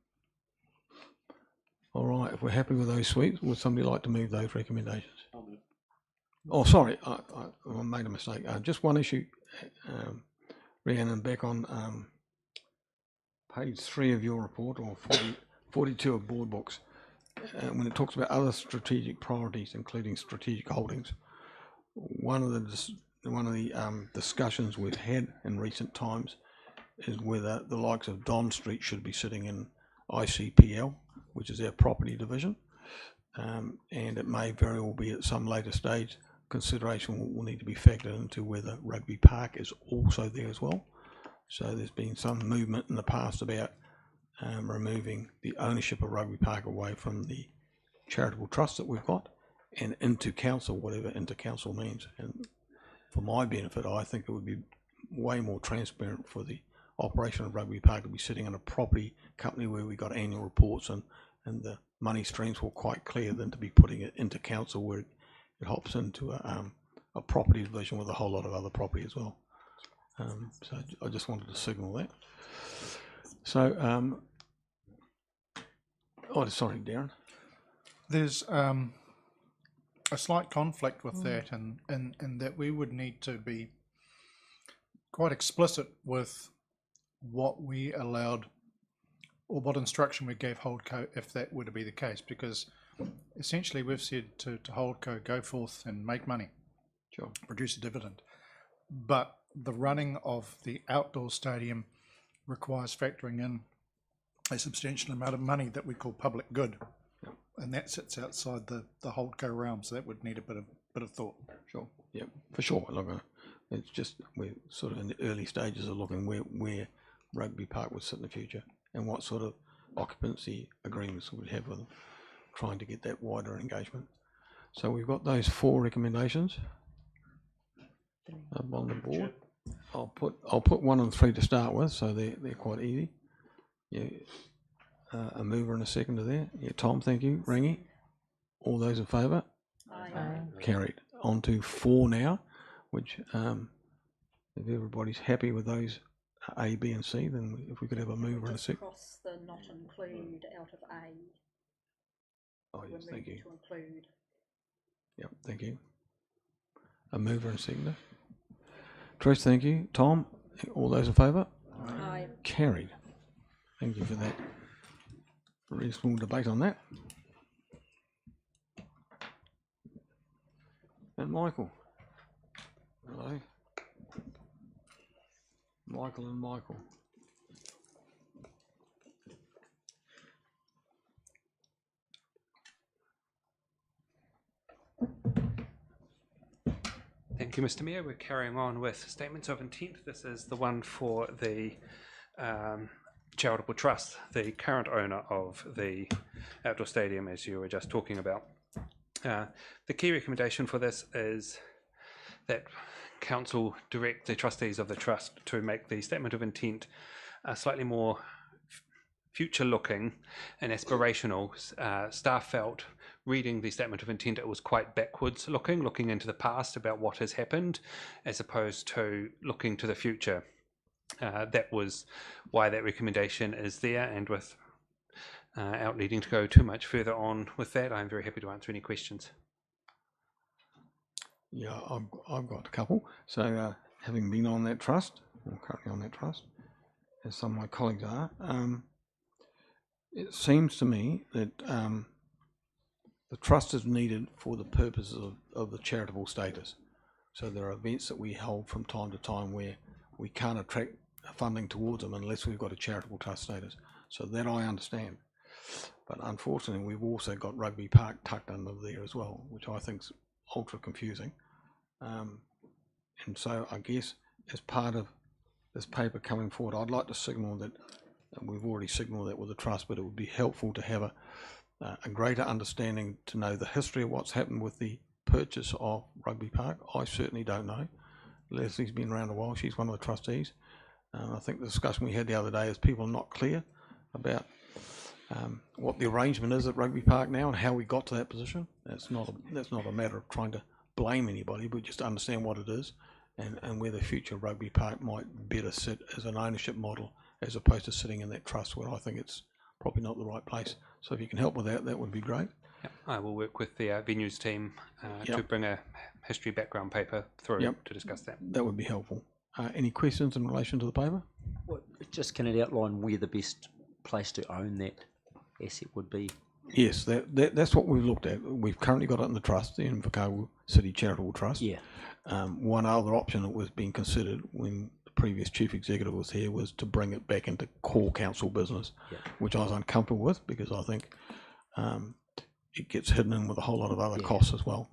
All right. If we're happy with those sweeps, would somebody like to move those recommendations? Oh, sorry, I made a mistake. Just one issue, Rhiannon, back on page 3 of your report, or 42 of board books, when it talks about other strategic priorities, including strategic holdings. One of the discussions we've had in recent times is whether the likes of Don Street should be sitting in ICPL, which is our property division, and it may very well be at some later stage consideration will need to be factored into whether Rugby Park is also there as well. So there's been some movement in the past about removing the ownership of Rugby Park away from the charitable trust that we've got and into council, whatever into council means. And for my benefit, I think it would be way more transparent for the operation of Rugby Park to be sitting in a property company where we got annual reports and the money streams were quite clear than to be putting it into council where it hops into a property division with a whole lot of other property as well. So I just wanted to signal that. So, oh, sorry, Darren. There's a slight conflict with that, and that we would need to be quite explicit with what we allowed or what instruction we gave Holdco if that were to be the case, because essentially we've said to Holdco, go forth and make money, sure, produce a dividend, but the running of the outdoor stadium requires factoring in a substantial amount of money that we call public good, and that sits outside the Holdco realm, so that would need a bit of thought. Sure, yeah, for sure. Look, it's just we're sort of in the early stages of looking where Rugby Park would sit in the future and what sort of occupancy agreements we would have with them, trying to get that wider engagement. So we've got those 4 recommendations up on the board. I'll put 1 and 3 to start with, so they're quite easy. Yeah, a mover and a seconder there. Yeah, Tom, thank you. Rangi, all those in favour? Aye. Carried. On to 4 now, which if everybody's happy with those A, B, and C, then if we could have a mover and a second. Cross the not include out of A. Oh yes, thank you. To include. Yep, thank you. A mover and seconder. Trish, thank you. Tom, all those in favour? Aye. Carried. Thank you for that reasonable debate on that. And Michael. Hello. Michael and Michael. Thank you, Mr. Mayor. We're carrying on with statements of intent. This is the one for the charitable trust, the current owner of the outdoor stadium, as you were just talking about. The key recommendation for this is that council direct the trustees of the trust to make the statement of intent slightly more future looking and aspirational. Staff felt reading the statement of intent it was quite backwards looking into the past about what has happened as opposed to looking to the future. That was why that recommendation is there, and with out needing to go too much further on with that, I'm very happy to answer any questions. Yeah, I've got a couple. So having been on that trust, or currently on that trust, as some of my colleagues are, it seems to me that the trust is needed for the purposes of the charitable status. So there are events that we hold from time to time where we can't attract funding towards them unless we've got a charitable trust status. So that I understand. But unfortunately, we've also got Rugby Park tucked under there as well, which I think is ultra confusing. And so I guess as part of this paper coming forward, I'd like to signal that, and we've already signalled that with the trust, but it would be helpful to have a greater understanding, to know the history of what's happened with the purchase of Rugby Park. I certainly don't know. Leslie's been around a while, she's one of the trustees. I think the discussion we had the other day is people are not clear about what the arrangement is at Rugby Park now and how we got to that position. That's not a matter of trying to blame anybody, but just understand what it is and where the future Rugby Park might better sit as an ownership model as opposed to sitting in that trust where I think it's probably not the right place. So if you can help with that, that would be great. Yep. I will work with the venues team to bring a history background paper through to discuss that. That would be helpful. Any questions in relation to the paper? Well, just can it outline where the best place to own that asset would be? Yes, that's what we've looked at. We've currently got it in the trust, the Invercargill City Charitable Trust. Yeah. One other option that was being considered when the previous chief executive was here was to bring it back into core council business, which I was uncomfortable with because I think it gets hidden in with a whole lot of other costs as well.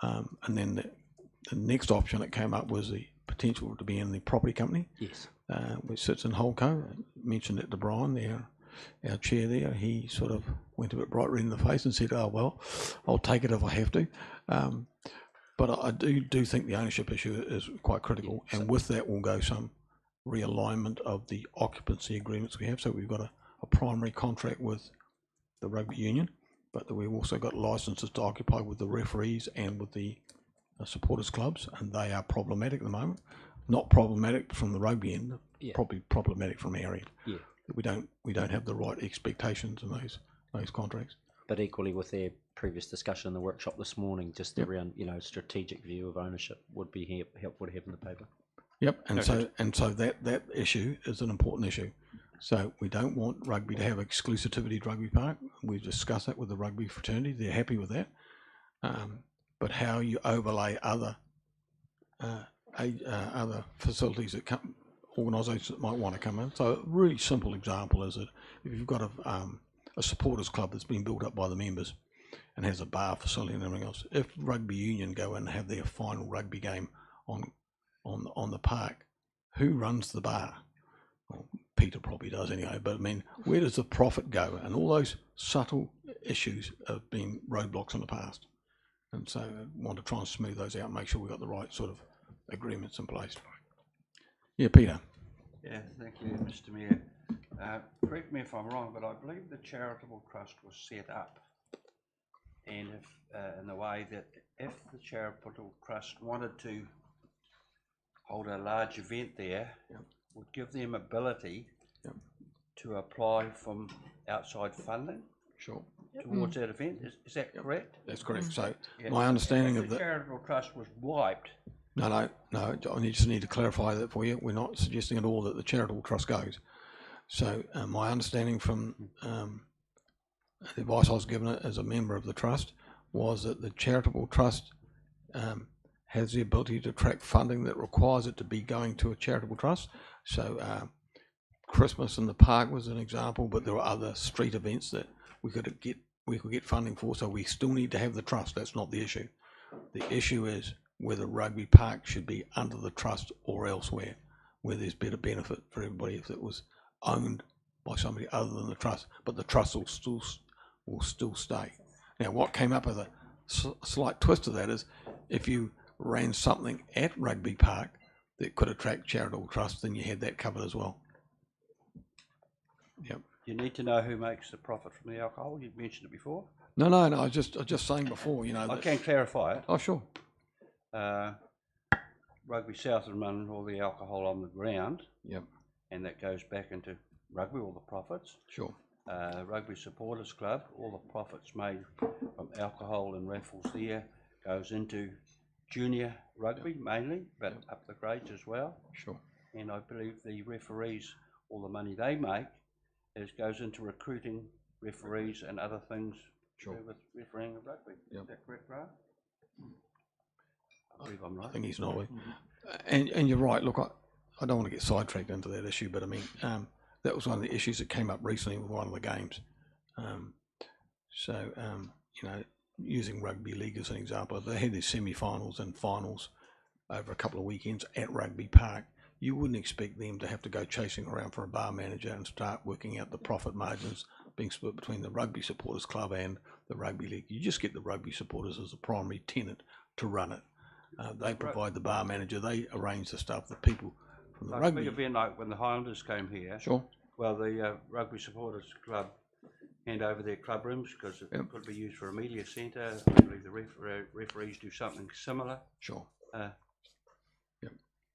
And then the next option that came up was the potential to be in the property company, which sits in Holco. I mentioned it to Brian, our chair there. He sort of went a bit bright red in the face and said, "Oh well, I'll take it if I have to." But I do think the ownership issue is quite critical, and with that will go some realignment of the occupancy agreements we have. So we've got a primary contract with the rugby union, but we've also got licenses to occupy with the referees and with the supporters clubs, and they are problematic at the moment. Not problematic from the rugby end, probably problematic from our end. Yeah. We don't have the right expectations in those contracts. But equally, with their previous discussion in the workshop this morning, just around strategic view of ownership would be helpful to have in the paper. Yep, and so that issue is an important issue. So we don't want rugby to have exclusivity at Rugby Park. We've discussed that with the rugby fraternity; they're happy with that. But how you overlay other facilities that come, organisations that might want to come in. So a really simple example is that if you've got a supporters club that's been built up by the members and has a bar facility and everything else, if rugby union go in and have their final rugby game on the park, who runs the bar? Well, Peter probably does anyway, but I mean, where does the profit go? And all those subtle issues have been roadblocks in the past. And so I want to try and smooth those out and make sure we've got the right sort of agreements in place. Yeah, Peter. Yeah, thank you, Mr. Mayor. Correct me if I'm wrong, but I believe the charitable trust was set up, and if in the way that if the charitable trust wanted to hold a large event there, would give them ability to apply from outside funding. Sure. Towards that event, is that correct? That's correct. So my understanding of the charitable trust was wiped. No. I just need to clarify that for you. We're not suggesting at all that the charitable trust goes. So my understanding from the advice I was given as a member of the trust was that the charitable trust has the ability to track funding that requires it to be going to a charitable trust. So Christmas in the park was an example, but there were other street events that we could get funding for. So we still need to have the trust. That's not the issue. The issue is whether Rugby Park should be under the trust or elsewhere, where there's better benefit for everybody if it was owned by somebody other than the trust, but the trust will still stay. Now, what came up as a slight twist of that is if you ran something at Rugby Park that could attract charitable trust, then you had that covered as well. Yep. You need to know who makes the profit from the alcohol. You've mentioned it before. No. I was just saying before. I can clarify it. Oh, sure. Rugby South and run all the alcohol on the ground. Yep. And that goes back into rugby, all the profits. Sure. Rugby Supporters Club, all the profits made from alcohol and raffles there goes into junior rugby mainly, but up the grades as well. Sure. And I believe the referees, all the money they make goes into recruiting referees and other things to do with refereeing of rugby. Is that correct, Grant? I believe I'm right. I think he's not. And you're right. Look, I don't want to get sidetracked into that issue, but I mean, that was one of the issues that came up recently with one of the games. You know, using rugby league as an example, they had their semi-finals and finals over a couple of weekends at Rugby Park. You wouldn't expect them to have to go chasing around for a bar manager and start working out the profit margins being split between the Rugby Supporters Club and the Rugby League. You just get the rugby supporters as a primary tenant to run it. They provide the bar manager, they arrange the stuff, the people from the Like rugby. a big event like when the Highlanders came here. Sure. Well, the Rugby Supporters Club hand over their club rooms because it could be used for a media centre. I believe the referees do something similar. Sure.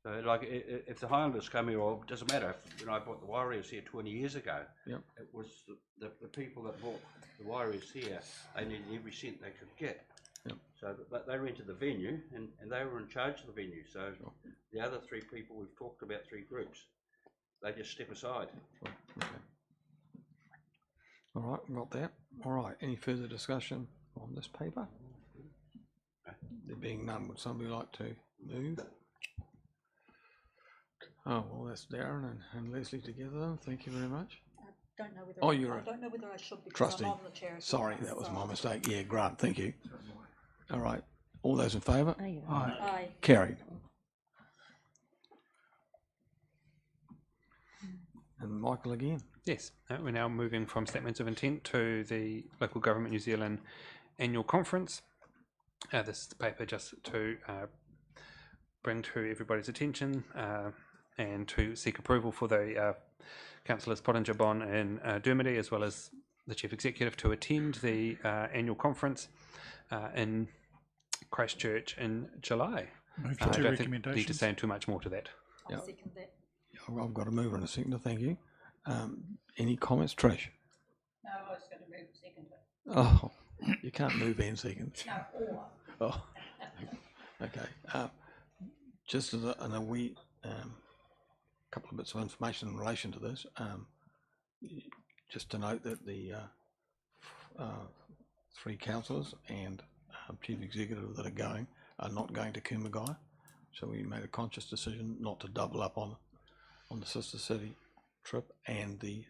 So, like, if the Highlanders come here, or it doesn't matter. When I bought the Warriors here 20 years ago, it was the people that bought the Warriors here. They needed every cent they could get. So they rented the venue, and they were in charge of the venue. So the other three people, we've talked about 3 groups, they just step aside. Okay. All right, got that. All right, any further discussion on this paper? There being none, would somebody like to move? Oh, well, that's Darren and Leslie together. Thank you very much. I don't know whether I don't know whether I should because trustee. I'm on the chair. Sorry, that was my mistake. Yeah, Grant, thank you. All right, all those in favour? Aye. Aye. Carried. And Michael again. Yes, we're now moving from statements of intent to the Local Government New Zealand annual conference. This is the paper just to bring to everybody's attention and to seek approval for the councillors Pottinger, Bon and Dermody, as well as the Chief Executive, to attend the annual conference in Christchurch in July. Move to I two don't think need to recommendations. say too much more to that. I'll second that. I've got a mover and a seconder, thank you. Any comments, Trish? No, I was going to move second. Oh, you can't move and second. No, or. Oh, okay. Just as a wee couple of bits of information in relation to this, just to note that the 3 councillors and chief executive that are not going to Kumagai, so we made a conscious decision not to double up on the sister city trip and the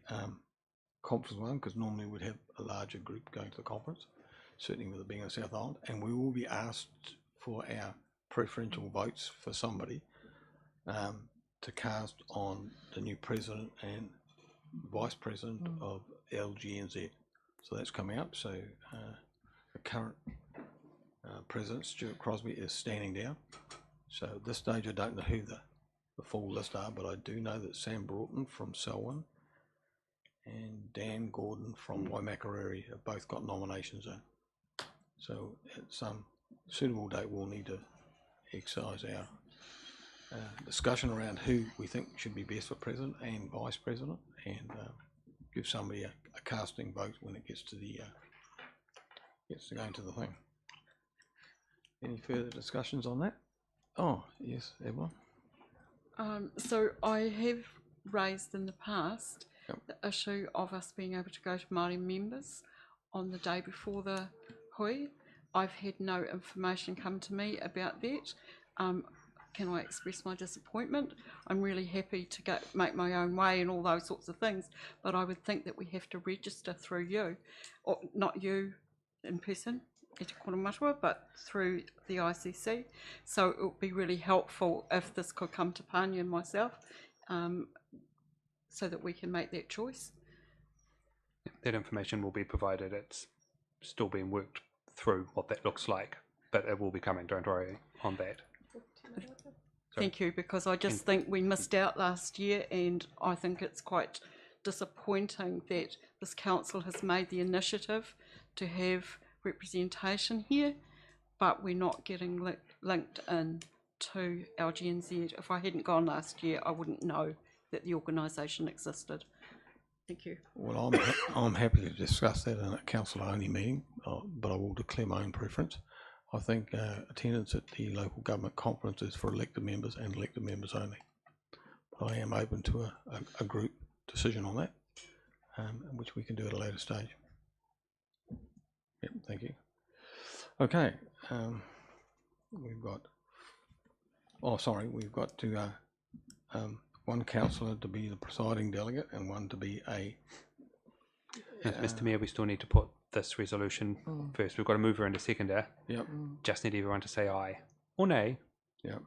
conference one, because normally we'd have a larger group going to the conference, certainly with it being in South Island, and we will be asked for our preferential votes for somebody to cast on the new president and vice president of LGNZ. So that's coming up. So the current president, Stuart Crosby, is standing down. So at this stage I don't know who the full list are, but I do know that Sam Broughton from Selwyn and Dan Gordon from Waimakariri have both got nominations in. So at some suitable date we'll need to exercise our discussion around who we think should be best for president and vice president, and give somebody a casting vote when it gets to the going to the thing. Any further discussions on that? Oh yes, Evelyn. So I have raised in the past the issue of us being able to go to Māori members on the day before the hui. I've had no information come to me about that. Can I express my disappointment? I'm really happy to make my own way and all those sorts of things, but I would think that we have to register through you, or not you in person, Te Koramatua, but through the ICC. So it would be really helpful if this could come to Panya and myself, so that we can make that choice. That information will be provided. It's still being worked through what that looks like, but it will be coming, don't worry on that. Thank you, because I just think we missed out last year, and I think it's quite disappointing that this council has made the initiative to have representation here, but we're not getting linked in to LGNZ. If I hadn't gone last year, I wouldn't know that the organisation existed. Thank you. Well, I'm happy to discuss that in a council-only meeting, but I will declare my own preference. I think attendance at the local government conference is for elected members and elected members only. But I am open to a group decision on that, which we can do at a later stage. Yep, thank you. Okay, we've got to one councillor to be the presiding delegate and one to be a... Mr Mayor, we still need to put this resolution first. We've got a mover and a seconder. Yep. Just need everyone to say aye or nay. Yep.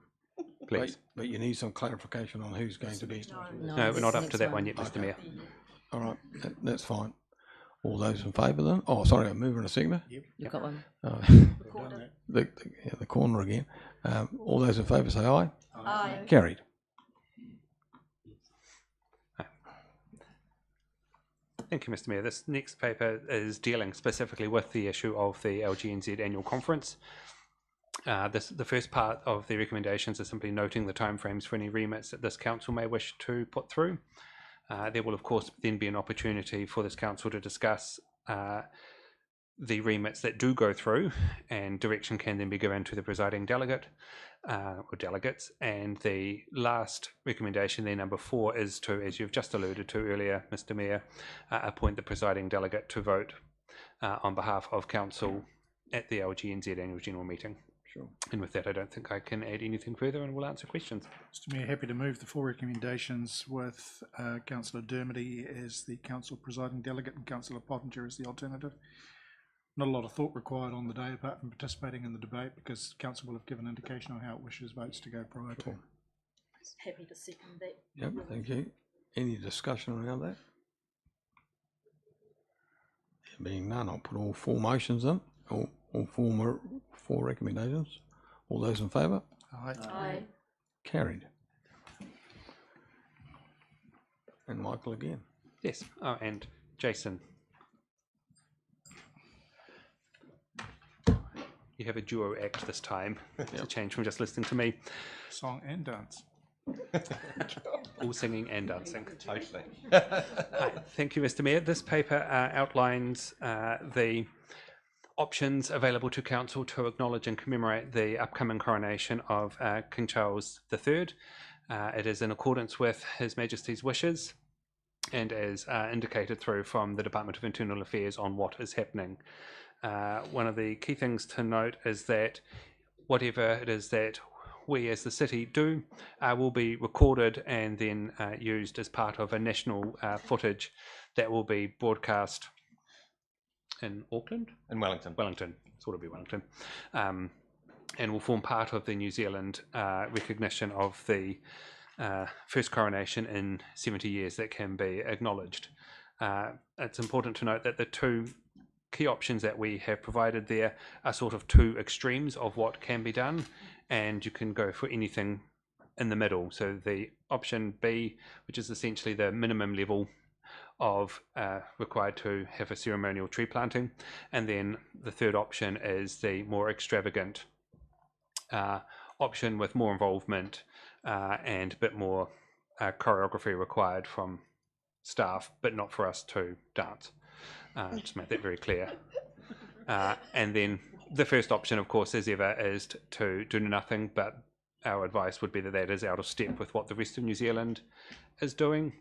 Please. But you need some clarification on who's going to be... No, we're not up to that one yet, Mr Mayor. All right, that's fine. All those in favour then? Oh, sorry, a mover and a seconder? Yep. You've got one. The corner again. All those in favour say aye. Aye. Carried. Thank you, Mr Mayor. This next paper is dealing specifically with the issue of the LGNZ annual conference. The first part of the recommendations is simply noting the timeframes for any remits that this council may wish to put through. There will, of course, then be an opportunity for this council to discuss the remits that do go through, and direction can then be given to the presiding delegate or delegates. And the last recommendation there, number 4, is to, as you've just alluded to earlier, Mr Mayor, appoint the presiding delegate to vote on behalf of council at the LGNZ annual general meeting. Sure. And with that, I don't think I can add anything further, and we'll answer questions. Mr Mayor, happy to move the 4 recommendations with Councillor Dermody as the council presiding delegate and Councillor Pottinger as the alternative. Not a lot of thought required on the day apart from participating in the debate, because council will have given indication on how it wishes votes to go prior to. Happy to second that. Yep, thank you. Any discussion around that? There being none, I'll put all 4 motions in, all 4 recommendations. All those in favour? Aye. Aye. Carried. And Michael again. Yes. Oh, and Jason. You have a duo act this time. It's a change from just listening to me. Song and dance. All singing and dancing. Totally. Thank you, Mr Mayor. This paper outlines the options available to council to acknowledge and commemorate the upcoming coronation of King Charles III. It is in accordance with His Majesty's wishes and as indicated through from the Department of Internal Affairs on what is happening. One of the key things to note is that whatever it is that we as the city do will be recorded and then used as part of a national footage that will be broadcast in Auckland? In Wellington. Wellington, sort of be Wellington. And will form part of the New Zealand recognition of the first coronation in 70 years that can be acknowledged. It's important to note that the 2 key options that we have provided there are sort of 2 extremes of what can be done, and you can go for anything in the middle. So the option B, which is essentially the minimum level of required to have a ceremonial tree planting, and then the third option is the more extravagant option with more involvement and a bit more choreography required from staff, but not for us to dance. Just make that very clear. And then the first option, of course, as ever, is to do nothing, but our advice would be that that is out of step with what the rest of New Zealand is doing.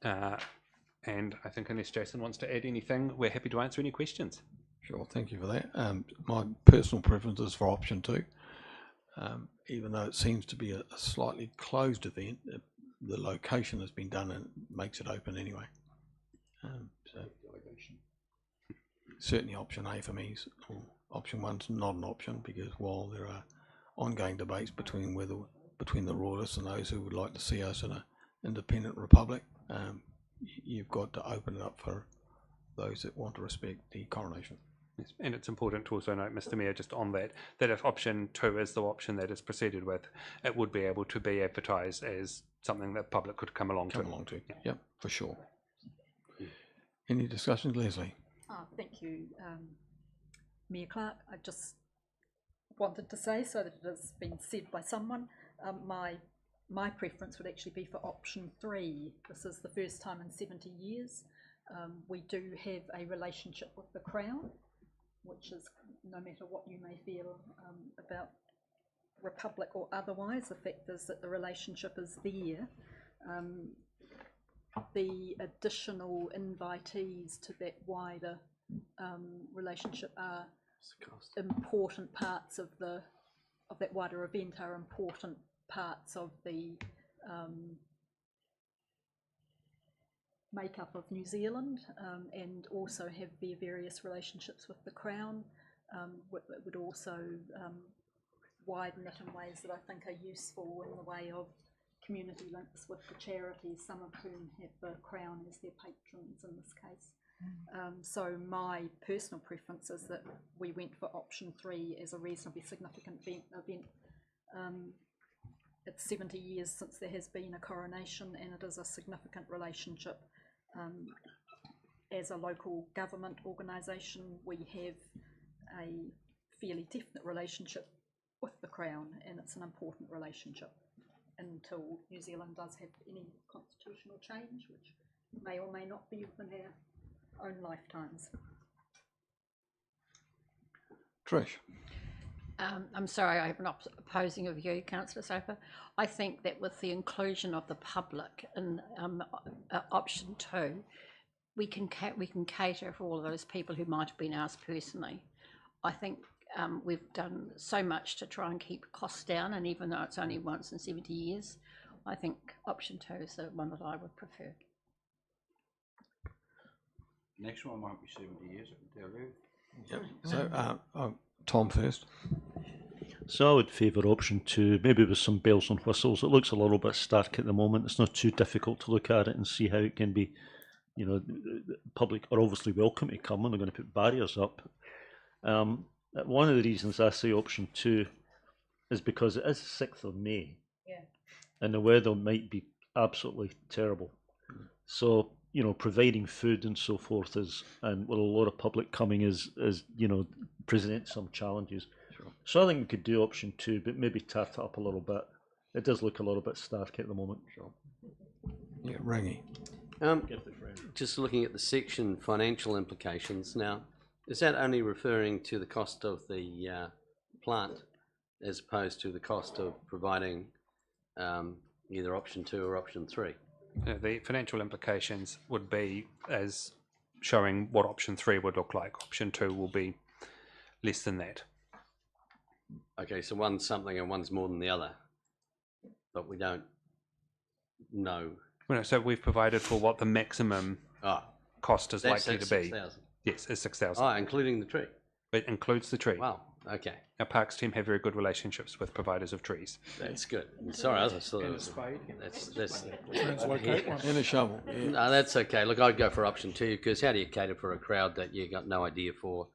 And I think unless Jason wants to add anything, we're happy to answer any questions. Sure, thank you for that. My personal preference is for option 2. Even though it seems to be a slightly closed event, the location has been done and makes it open anyway. So certainly option A for me is, option 1's not an option, because while there are ongoing debates between the royalists and those who would like to see us in an independent republic, you've got to open it up for those that want to respect the coronation. Yes, and it's important to also note, Mr Mayor, just on that if option 2 is the option that is proceeded with, it would be able to be advertised as something that the public could come along to. Yep, for sure. Any discussions, Leslie? Thank you, Mayor Clark. I just wanted to say, so that it has been said by someone, my my preference would actually be for option 3. This is the first time in 70 years. We do have a relationship with the Crown, which is, no matter what you may feel about Republic or otherwise, the fact is that the relationship is there. The additional invitees to that wider relationship are important parts of that wider event, are important parts of the makeup of New Zealand, and also have their various relationships with the Crown. It would also widen it in ways that I think are useful in the way of community links with the charities, some of whom have the Crown as their patrons in this case. So my personal preference is that we went for option 3 as a reasonably significant event. It's 70 years since there has been a coronation, and it is a significant relationship. As a local government organisation, we have a fairly definite relationship with the Crown, and it's an important relationship until New Zealand does have any constitutional change, which may or may not be within our own lifetimes. Trish. I'm sorry, I have an opposing of you, Councillor Soper. I think that with the inclusion of the public in option 2, we can cater for all of those people who might have been asked personally. I think we've done so much to try and keep costs down, and even though it's only once in 70 years, I think option 2 is the one that I would prefer. Next one won't be 70 years, I can tell you. Yep. So, Tom first. So I would favour option 2, maybe with some bells and whistles. It looks a little bit stark at the moment. It's not too difficult to look at it and see how it can be, you know, the public are obviously welcome to come, and they're going to put barriers up. One of the reasons I say option 2 is because it is 6th of May, and the weather might be absolutely terrible. So, you know, providing food and so forth and with a lot of public coming is you know, presents some challenges. Sure. So I think we could do option 2, but maybe tat it up a little bit. It does look a little bit stark at the moment. Sure. Yeah, Ringy. Just looking at the section financial implications now, is that only referring to the cost of the plant as opposed to the cost of providing either option 2 or option 3? The financial implications would be as showing what option 3 would look like. Option 2 will be less than that. Okay, so one's something and one's more than the other, but we don't know. Well, no, so we've provided for what the maximum cost is likely to be. 6,000. Yes, it's 6,000. Oh, including the tree. It includes the tree. Wow. Okay. Our parks team have very good relationships with providers of trees. That's good. Sorry, I thought it was that's Translocate one. And a shovel. Yeah. No, that's okay. Look, I'd go for option 2, because how do you cater for a crowd that you got no idea for,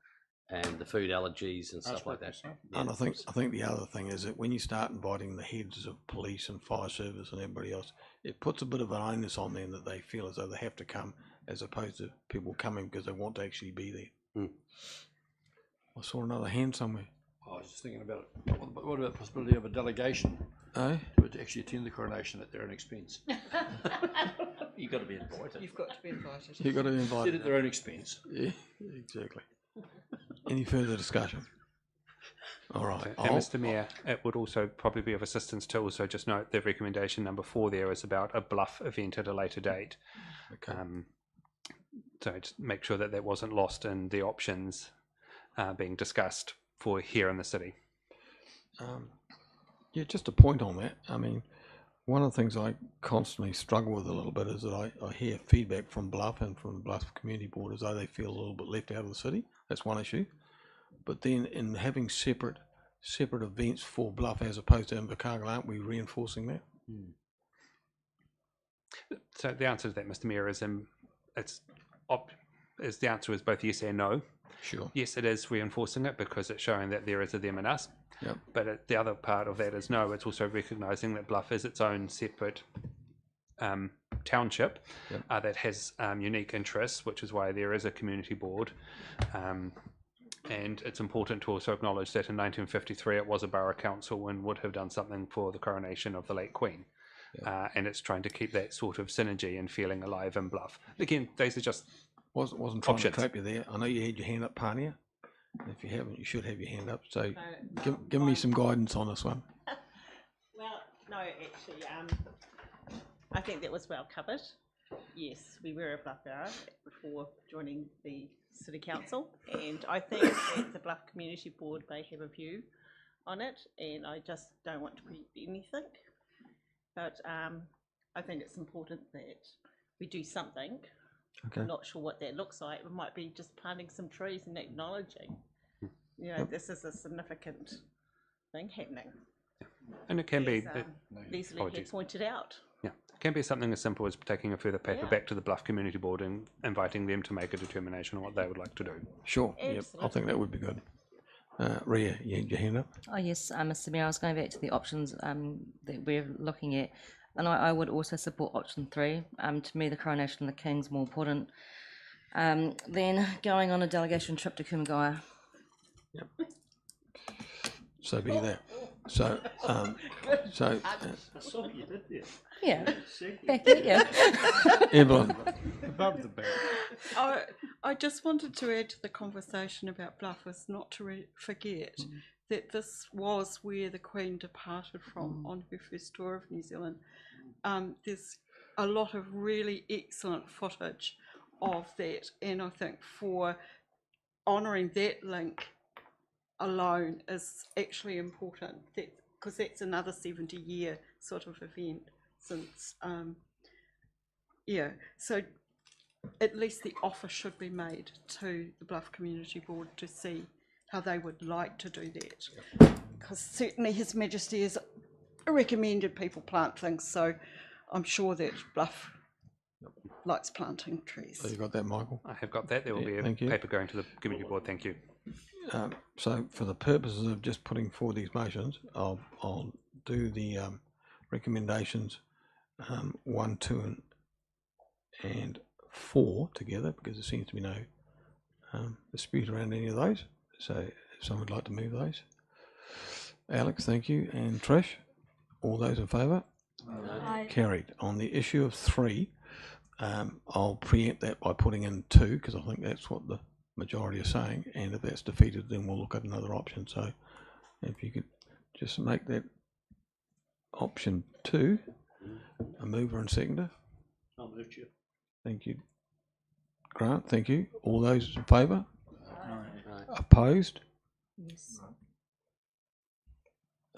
and the food allergies and stuff like that? And I think the other thing is that when you start inviting the heads of police and fire service and everybody else, it puts a bit of an onus on them that they feel as though they have to come, as opposed to people coming because they want to actually be there. I saw another hand somewhere. I was just thinking about it. What about the possibility of a delegation to actually attend the coronation at their own expense? You've got to be invited. You've got to be invited. You've got to be Sit invited. at their own expense. Yeah, exactly. Any further discussion? All right. And Mr. Mayor, it would also probably be of assistance to also just note the recommendation number 4 there is about a bluff event at a later date. Okay. So just make sure that that wasn't lost in the options being discussed for here in the city. Yeah, just a point on that. I mean, one of the things I constantly struggle with a little bit is that I hear feedback from Bluff and from the Bluff Community Board as though they feel a little bit left out of the city. That's one issue. But then in having separate events for Bluff as opposed to Invercargill, aren't we reinforcing that? So the answer to that, Mr. Mayor, is the answer is both yes and no. Sure. Yes, it is reinforcing it because it's showing that there is a them and us. Yep. But the other part of that is no, it's also recognising that Bluff is its own separate township that has unique interests, which is why there is a community board. And it's important to also acknowledge that in 1953 it was a borough council and would have done something for the coronation of the late Queen. and it's trying to keep that sort of synergy and feeling alive in Bluff. Again, these are just Wasn't trying options. to trap you there. I know you had your hand up, Pania. If you haven't, you should have your hand up. So give me some guidance on this one. Well, no, actually, I think that was well covered. Yes, we were a Bluff borough before joining the City Council, and I think that the Bluff Community Board may have a view on it, and I just don't want to preempt anything. But I think it's important that we do something. Okay. I'm not sure what that looks like. It might be just planting some trees and acknowledging, you know, this is a significant thing happening. And it can be, As, Leslie had pointed out. yeah, it can be something as simple as taking a further paper back to the Bluff Community Board and inviting them to make a determination on what they would like to do. Sure. Yep. I think that would be good. Ria, you had your hand up. Oh yes, Mr. Mayor, I was going back to the options that we're looking at, and I would also support option 3. To me, the coronation of the King is more important than going on a delegation trip to Kumagaya. Yep. So be that. So, I saw what you did there. Yeah, back at you. Evelyn. Above the belt. I just wanted to add to the conversation about Bluff is not to forget that this was where the Queen departed from on her first tour of New Zealand. There's a lot of really excellent footage of that, and I think for honouring that link alone is actually important, because that's another 70-year sort of event since, so at least the offer should be made to the Bluff Community Board to see how they would like to do that. Because certainly His Majesty has recommended people plant things, so I'm sure that Bluff likes planting trees. So you got that, Michael? I have got that. There will be a paper going to the Community Board. Thank you. So for the purposes of just putting forward these motions, I'll do the recommendations 1, 2, and 4 together, because there seems to be no dispute around any of those. So if someone would like to move those. Alex, thank you. And Trish, all those in favour? Aye. Carried. On the issue of 3, I'll preempt that by putting in 2, because I think that's what the majority are saying, and if that's defeated, then we'll look at another option. So if you could just make that option 2 a mover and seconder. I'll move you. Thank you, Grant. Thank you. All those in favour? Opposed? Yes.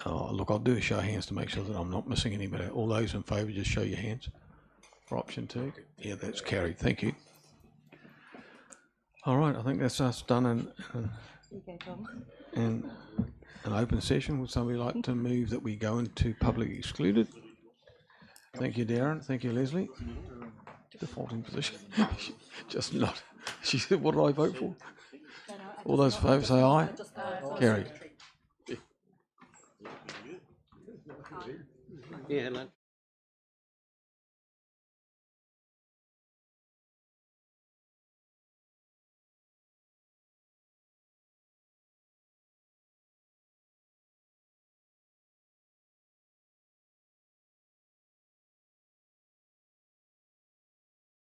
Oh, look, I'll do a show of hands to make sure that I'm not missing anybody. All those in favour, just show your hands for option 2. Yeah, that's carried. Thank you. All right, I think that's us done in an open session. Would somebody like to move that we go into public excluded? Thank you, Darren. Thank you, Leslie. Defaulting position. Just not. She said, what did I vote for? All those in favour say aye. Carried. Yeah,